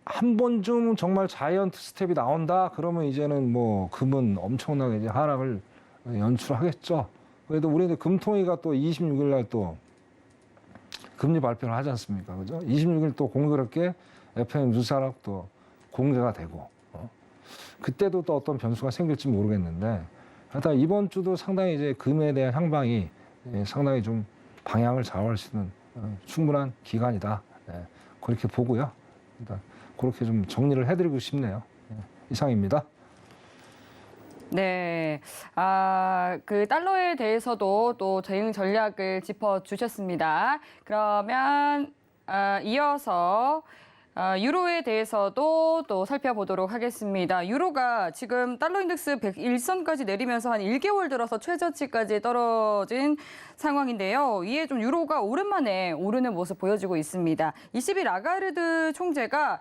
한 번쯤 정말 자이언트 스텝이 나온다. 그러면 이제는 뭐 금은 엄청나게 이제 하락을 연출하겠죠. 그래도 우리는 금통위가 또 26일 날 또 금리 발표를 하지 않습니까? 그죠? 26일 또 공교롭게 FM 뉴스하락 또 공개가 되고, 그때도 또 어떤 변수가 생길지 모르겠는데, 하여튼 이번 주도 상당히 이제 금에 대한 향방이 상당히 좀 방향을 좌우할 수 있는 충분한 기간이다. 그렇게 보고요. 일단 그렇게 좀 정리를 해드리고 싶네요. 이상입니다. 네. 그 달러에 대해서도 또 대응 전략을 짚어주셨습니다. 그러면 이어서 유로에 대해서도 또 살펴보도록 하겠습니다. 유로가 지금 달러 인덱스 101선까지 내리면서 한 1개월 들어서 최저치까지 떨어진 상황인데요. 이에 좀 유로가 오랜만에 오르는 모습 보여지고 있습니다. ECB 라가르드 총재가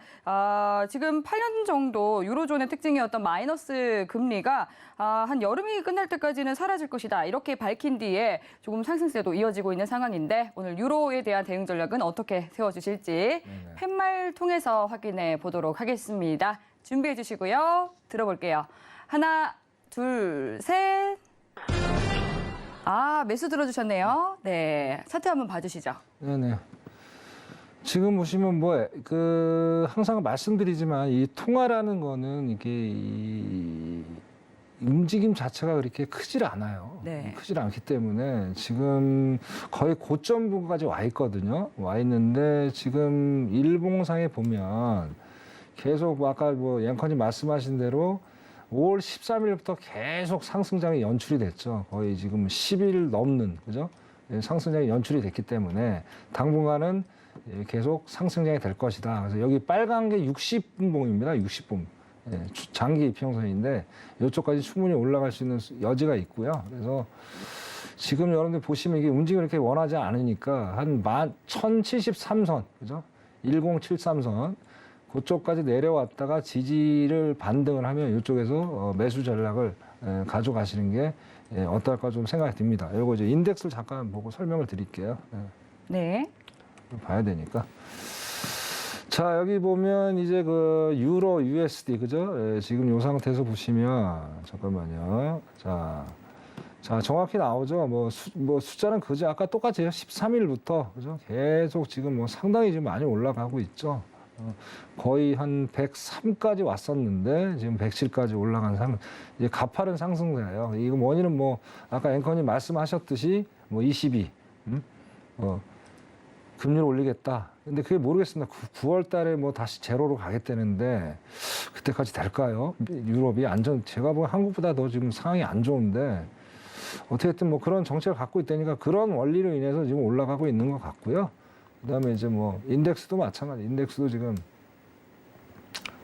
지금 8년 정도 유로존의 특징이었던 마이너스 금리가 한 여름이 끝날 때까지는 사라질 것이다. 이렇게 밝힌 뒤에 조금 상승세도 이어지고 있는 상황인데 오늘 유로에 대한 대응 전략은 어떻게 세워주실지 팻말 통해서 확인해 보도록 하겠습니다. 준비해 주시고요. 들어볼게요. 하나, 둘, 셋. 매수 들어주셨네요. 네, 차트 한번 봐주시죠. 네네. 지금 보시면 항상 말씀드리지만 이 통화라는 거는 이게 이 움직임 자체가 그렇게 크질 않아요. 네. 크질 않기 때문에 지금 거의 고점 부분까지 와 있거든요. 와 있는데 지금 일봉상에 보면 계속 아까 앵커님 말씀하신 대로 5월 13일부터 계속 상승장이 연출이 됐죠. 거의 지금 10일 넘는, 그죠? 상승장이 연출이 됐기 때문에 당분간은 계속 상승장이 될 것이다. 그래서 여기 빨간 게 60분봉입니다. 60분. 장기 이평선인데 이쪽까지 충분히 올라갈 수 있는 여지가 있고요. 그래서 지금 여러분들 보시면 이게 움직임을 이렇게 원하지 않으니까 한 1073선, 그죠? 1073선. 그쪽까지 내려왔다가 지지를 반등을 하면 이쪽에서 매수 전략을 가져가시는 게 어떨까 좀 생각이 듭니다. 이거 이제 인덱스를 잠깐 보고 설명을 드릴게요. 네. 봐야 되니까. 자, 여기 보면 이제 그 유로 USD, 그죠? 지금 이 상태에서 보시면 잠깐만요. 자, 정확히 나오죠. 숫자는 그죠? 아까 똑같아요. 13일부터, 그죠? 계속 지금 상당히 지금 많이 올라가고 있죠. 거의 한 103까지 왔었는데 지금 107까지 올라간 이제 가파른 상승세예요. 이거 원인은 아까 앵커님 말씀하셨듯이 22 금리를 올리겠다. 근데 그게 모르겠습니다. 9월 달에 다시 제로로 가겠다는데 그때까지 될까요? 유럽이 제가 보기엔 한국보다 더 지금 상황이 안 좋은데 어떻게든 그런 정책을 갖고 있다니까 그런 원리로 인해서 지금 올라가고 있는 것 같고요. 그다음에 이제 인덱스도 마찬가지. 인덱스도 지금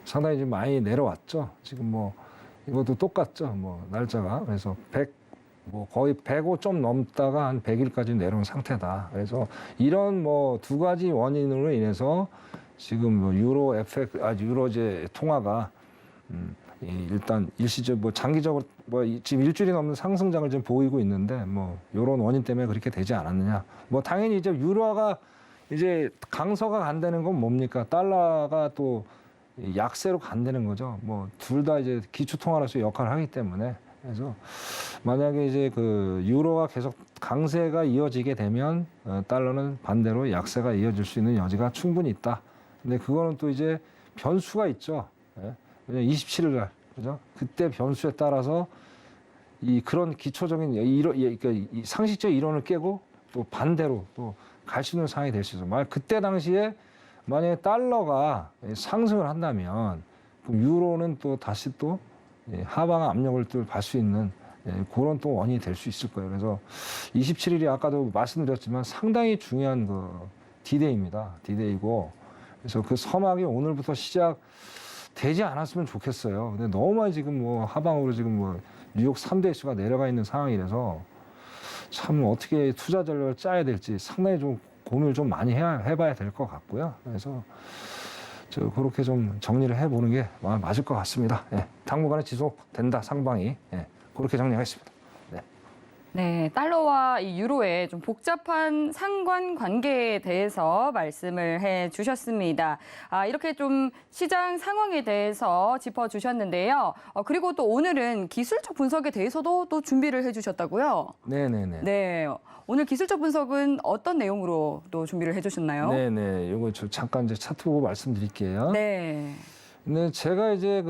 상당히 지금 많이 내려왔죠. 지금 이것도 똑같죠. 날짜가. 그래서 뭐 거의 105 좀 넘다가 한 100일까지 내려온 상태다. 그래서 이런 뭐 두 가지 원인으로 인해서 지금 뭐 유로제 통화가 일단 일시적 뭐 장기적으로 뭐 지금 일주일이 넘는 상승장을 좀 보이고 있는데 뭐 이런 원인 때문에 그렇게 되지 않았느냐. 뭐 당연히 이제 유로화가 이제 강서가 간다는 건 뭡니까? 달러가 또 약세로 간다는 거죠. 뭐 둘 다 이제 기초 통화로서 역할을 하기 때문에 그래서 만약에 이제 그 유로가 계속 강세가 이어지게 되면 달러는 반대로 약세가 이어질 수 있는 여지가 충분히 있다. 근데 그거는 또 이제 변수가 있죠. 예? 27일 날 그죠? 그때 변수에 따라서 이 그런 기초적인 그러니까 이 상식적 이론을 깨고 또 반대로 또 갈 수 있는 상황이 될 수 있어요. 만약 그때 당시에 만약에 달러가 상승을 한다면 그럼 유로는 또 다시 또 하방 압력을 또 받을 수 있는 그런 또 원인이 될 수 있을 거예요. 그래서 27일이 아까도 말씀드렸지만 상당히 중요한 그 디데이입니다. 디데이고 그래서 그 서막이 오늘부터 시작되지 않았으면 좋겠어요. 근데 너무 많이 지금 뭐 하방으로 지금 뭐 뉴욕 3대 수가 내려가 있는 상황이라서 참 어떻게 투자 전략을 짜야 될지 상당히 좀 고민을 좀 많이 해봐야 될 것 같고요. 그래서 그렇게 좀 정리를 해보는 게 맞을 것 같습니다. 예, 당분간은 지속된다 상방이 그렇게 정리하겠습니다. 네, 달러와 이 유로의 좀 복잡한 상관관계에 대해서 말씀을 해주셨습니다. 이렇게 좀 시장 상황에 대해서 짚어주셨는데요. 그리고 또 오늘은 기술적 분석에 대해서도 또 준비를 해주셨다고요? 네네네. 네, 오늘 기술적 분석은 어떤 내용으로 또 준비를 해주셨나요? 네네. 이거 저 잠깐 이제 차트 보고 말씀드릴게요. 네. 네, 제가 이제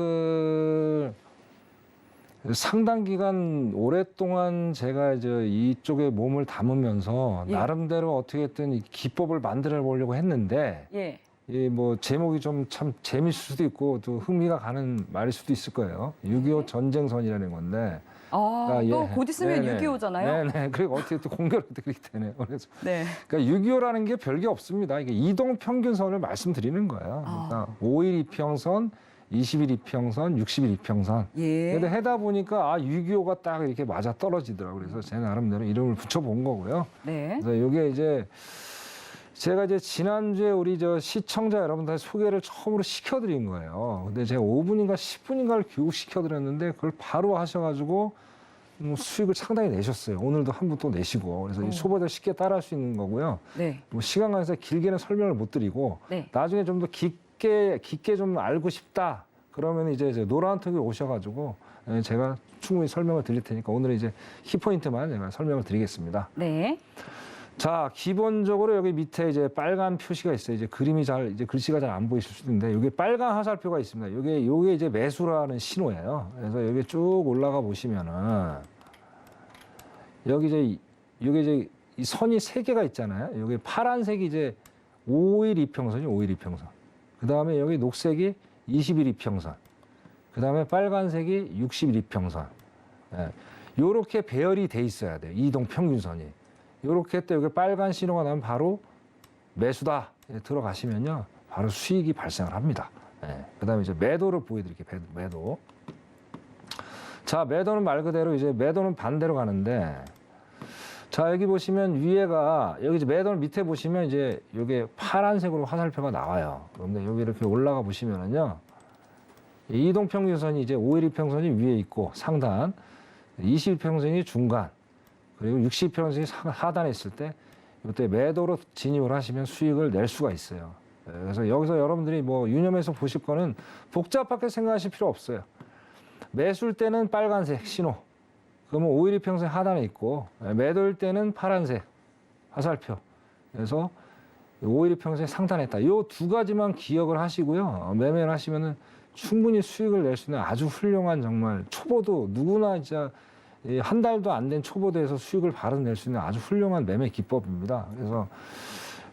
상당 기간 오랫동안 제가 이제 이쪽에 몸을 담으면서 예. 나름대로 어떻게든 이 기법을 만들어 보려고 했는데 예. 이 뭐 제목이 좀 참 재밌을 수도 있고 또 흥미가 가는 말일 수도 있을 거예요. 6.25 네. 건데. 또 곧 있으면 6.25잖아요. 네네. 그리고 어떻게 또 공교롭게 그렇게 되네요. 그래서 네. 그러니까 6.25라는 게 별게 없습니다. 이게 이동 평균선을 말씀드리는 거예요. 그러니까 5일 이평선, 20일 이평선, 60일 이평선. 예. 근데 해다 보니까 6.25가 딱 이렇게 맞아 떨어지더라고요. 그래서 제 나름대로 이름을 붙여본 거고요. 네. 그래서 이게 이제 제가 이제 지난주에 우리 시청자 여러분들 소개를 처음으로 시켜드린 거예요. 근데 제가 5분인가 10분인가를 교육시켜드렸는데 그걸 바로 하셔가지고 수익을 상당히 내셨어요. 오늘도 한 분 또 내시고. 그래서 이 초보자 쉽게 따라할 수 있는 거고요. 네. 뭐 시간 관계상 길게는 설명을 못 드리고 네. 나중에 좀 더 깊게 좀 알고 싶다. 그러면 이제 노란톡에 오셔가지고 제가 충분히 설명을 드릴 테니까 오늘 이제 키포인트만 제가 설명을 드리겠습니다. 네. 자, 기본적으로 여기 밑에 이제 빨간 표시가 있어요. 이제 그림이 이제 글씨가 잘 안 보이실 수도 있는데 여기 빨간 화살표가 있습니다. 요게 이제 매수라는 신호예요. 그래서 여기 쭉 올라가 보시면은 여기 이제 이 선이 세 개가 있잖아요. 여기 파란색이 이제 5일 이평선이 5일 이평선. 그 다음에 여기 녹색이 20일 이평선. 그 다음에 빨간색이 60일 이평선. 요렇게 배열이 돼 있어야 돼요. 이동 평균선이. 요렇게 때 여기 빨간 신호가 나면 바로 매수다 들어가시면요. 바로 수익이 발생을 합니다. 그 다음에 이제 매도를 보여드릴게요. 매도. 자, 매도는 말 그대로 이제 매도는 반대로 가는데 자, 여기 보시면 위에가 여기 이제 매도는 밑에 보시면 이제 요게 파란색으로 화살표가 나와요. 그런데 여기 이렇게 올라가 보시면은요. 이동 평균선이 이제 5일 이평선이 위에 있고 상단, 20일 평균선이 중간, 그리고 60일 평균선이 하단에 있을 때 이때 매도로 진입을 하시면 수익을 낼 수가 있어요. 그래서 여기서 여러분들이 뭐 유념해서 보실 거는 복잡하게 생각하실 필요 없어요. 매수일 때는 빨간색 신호. 그러면 5일 이평선 하단에 있고 매도일 때는 파란색 화살표. 그래서 5일 이평선 상단에 있다. 이 두 가지만 기억을 하시고요. 매매를 하시면은 충분히 수익을 낼 수 있는 아주 훌륭한 정말 초보도 누구나 진짜 한 달도 안 된 초보도에서 수익을 바로 낼 수 있는 아주 훌륭한 매매 기법입니다. 그래서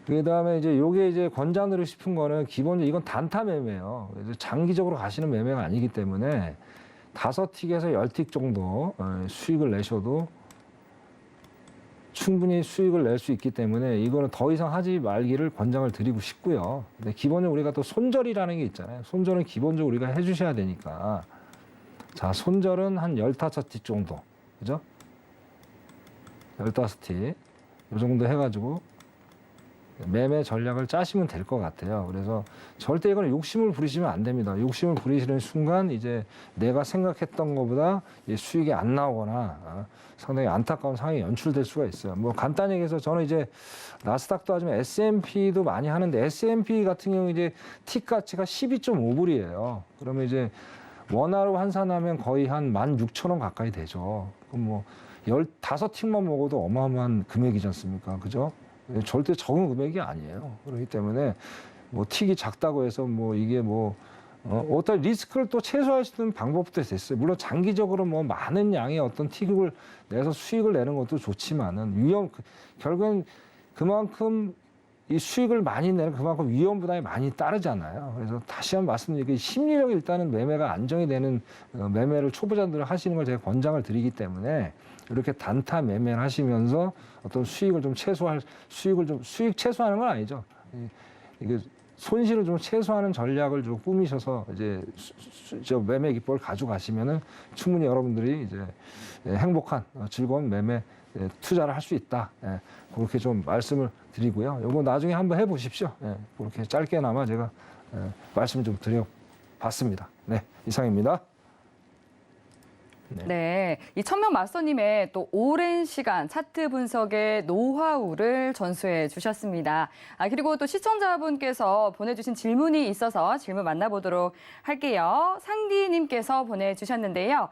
그다음에 이제 요게 이제 권장드리고 싶은 거는 기본적으로 이건 단타 매매예요. 그래서 장기적으로 가시는 매매가 아니기 때문에 5틱에서 10틱 정도 수익을 내셔도 충분히 수익을 낼 수 있기 때문에 이거는 더 이상 하지 말기를 권장을 드리고 싶고요. 근데 기본적으로 우리가 또 손절이라는 게 있잖아요. 손절은 기본적으로 우리가 해주셔야 되니까. 자, 손절은 한 15틱 정도. 그죠? 15티 이 정도 해가지고 매매 전략을 짜시면 될 것 같아요. 그래서 절대 이거는 욕심을 부리시면 안 됩니다. 욕심을 부리시는 순간 이제 내가 생각했던 것보다 수익이 안 나오거나 상당히 안타까운 상황이 연출될 수가 있어요. 뭐 간단히 얘기해서 저는 이제 나스닥도 하지만 S&P도 많이 하는데 S&P 같은 경우 이제 틱 가치가 12.5불이에요. 그러면 이제 원화로 환산하면 거의 한 16,000원 가까이 되죠. 그럼 뭐 15틱만 먹어도 어마어마한 금액이지 않습니까? 그죠? 절대 적은 금액이 아니에요. 그렇기 때문에 뭐 틱이 작다고 해서 뭐 이게 뭐 어떤 리스크를 또 최소화할 수 있는 방법도 됐어요. 물론 장기적으로 뭐 많은 양의 어떤 틱을 내서 수익을 내는 것도 좋지만은 결국엔 그만큼 이 수익을 많이 내는 그만큼 위험 부담이 많이 따르잖아요. 그래서 다시 한번 말씀드리게 심리력이 일단은 매매가 안정이 되는 매매를 초보자들 하시는 걸 제가 권장을 드리기 때문에 이렇게 단타 매매를 하시면서 어떤 수익을 좀 최소화할 수익 최소화하는 건 아니죠. 이게 손실을 좀 최소화하는 전략을 좀 꾸미셔서 이제 저 매매 기법을 가져가시면은 충분히 여러분들이 이제 행복한 즐거운 매매 투자를 할 수 있다. 그렇게 좀 말씀을 드리고요. 요거 나중에 한번 해보십시오. 그렇게 짧게나마 제가 말씀 좀 드려봤습니다. 네, 이상입니다. 네, 이 천명 마스터님의 또 오랜 시간 차트 분석의 노하우를 전수해 주셨습니다. 그리고 또 시청자분께서 보내주신 질문이 있어서 질문 만나보도록 할게요. 상디님께서 보내주셨는데요.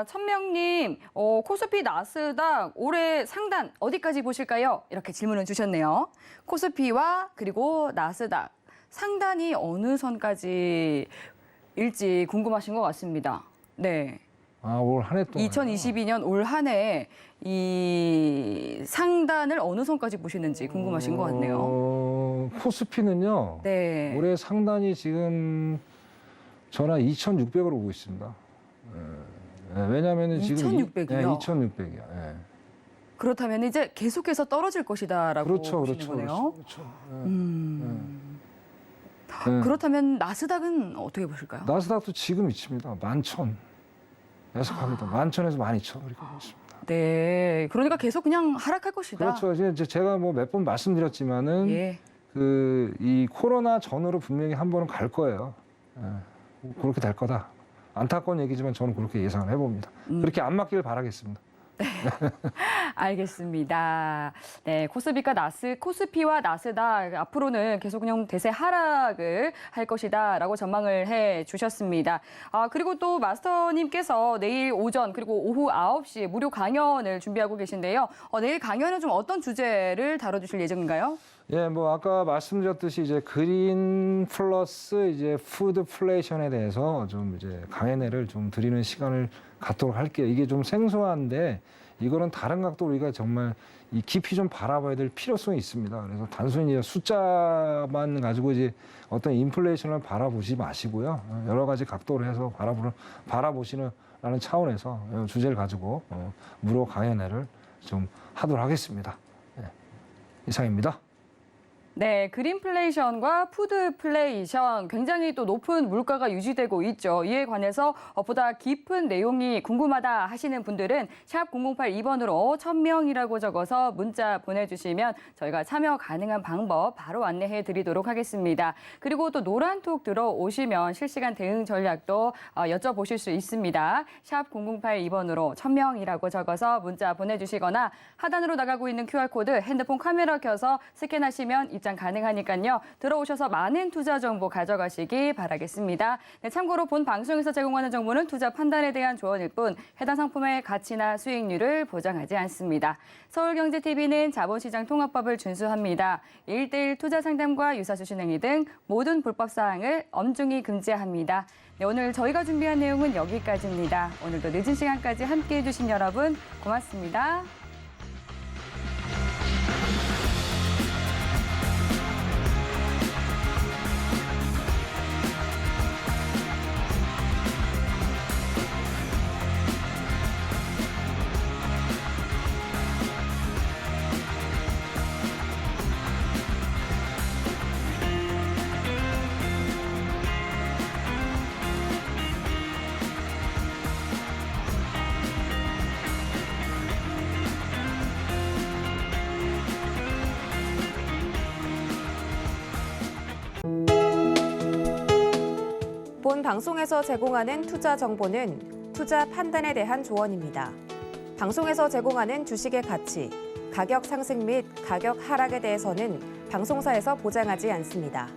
천명님, 코스피 나스닥 올해 상단 어디까지 보실까요? 이렇게 질문을 주셨네요. 코스피와 그리고 나스닥 상단이 어느 선까지 일지 궁금하신 것 같습니다. 네. 올 한 해 동안 2022년 올 한 해 이 상단을 어느 선까지 보시는지 궁금하신 것 같네요. 코스피는요. 네. 올해 상단이 지금 저는 2,600으로 보고 있습니다. 왜냐하면 지금 2,600이요? 2,600이요. 그렇다면 이제 계속해서 떨어질 것이다라고 그렇죠, 보시는 거네요. 그렇죠. 그렇다면 나스닥은 어떻게 보실까요? 나스닥도 지금 이칩니다. 11,000. 계속합니다. 11,000에서 12,000 그렇게 보고 있습니다. 네, 그러니까 계속 그냥 하락할 것이다. 그렇죠. 이제 제가 뭐 몇 번 말씀드렸지만은 예. 이 코로나 전으로 분명히 한 번은 갈 거예요. 그렇게 될 거다. 안타까운 얘기지만 저는 그렇게 예상을 해봅니다. 그렇게 안 맞기를 바라겠습니다. 알겠습니다. 네, 코스피와 나스닥 앞으로는 계속 그냥 대세 하락을 할 것이다라고 전망을 해 주셨습니다. 그리고 또 마스터님께서 내일 오전 그리고 오후 9시에 무료 강연을 준비하고 계신데요. 내일 강연은 좀 어떤 주제를 다뤄주실 예정인가요? 예, 뭐 아까 말씀드렸듯이 이제 그린 플러스 이제 푸드플레이션에 대해서 좀 이제 강연회를 좀 드리는 시간을 갖도록 할게요. 이게 좀 생소한데 이거는 다른 각도로 우리가 정말 이 깊이 좀 바라봐야 될 필요성이 있습니다. 그래서 단순히 이제 숫자만 가지고 이제 어떤 인플레이션을 바라보지 마시고요. 여러 가지 각도로 해서 바라보시는 라는 차원에서 주제를 가지고 무료 강연회를 좀 하도록 하겠습니다. 네, 이상입니다. 네, 그린플레이션과 푸드플레이션 굉장히 또 높은 물가가 유지되고 있죠. 이에 관해서 보다 깊은 내용이 궁금하다 하시는 분들은 샵 0082번으로 천명이라고 적어서 문자 보내주시면 저희가 참여 가능한 방법 바로 안내해 드리도록 하겠습니다. 그리고 또 노란톡 들어오시면 실시간 대응 전략도 여쭤보실 수 있습니다. 샵 0082번으로 천명이라고 적어서 문자 보내주시거나 하단으로 나가고 있는 QR코드 핸드폰 카메라 켜서 스캔하시면 입장 가능하니까요. 들어오셔서 많은 투자 정보 가져가시기 바라겠습니다. 네, 참고로 본 방송에서 제공하는 정보는 투자 판단에 대한 조언일 뿐 해당 상품의 가치나 수익률을 보장하지 않습니다. 서울경제TV는 자본시장 통합법을 준수합니다. 1:1 투자 상담과 유사수신 행위 등 모든 불법 사항을 엄중히 금지합니다. 네, 오늘 저희가 준비한 내용은 여기까지입니다. 오늘도 늦은 시간까지 함께해 주신 여러분 고맙습니다. 본 방송에서 제공하는 투자 정보는 투자 판단에 대한 조언입니다. 방송에서 제공하는 주식의 가치, 가격 상승 및 가격 하락에 대해서는 방송사에서 보장하지 않습니다.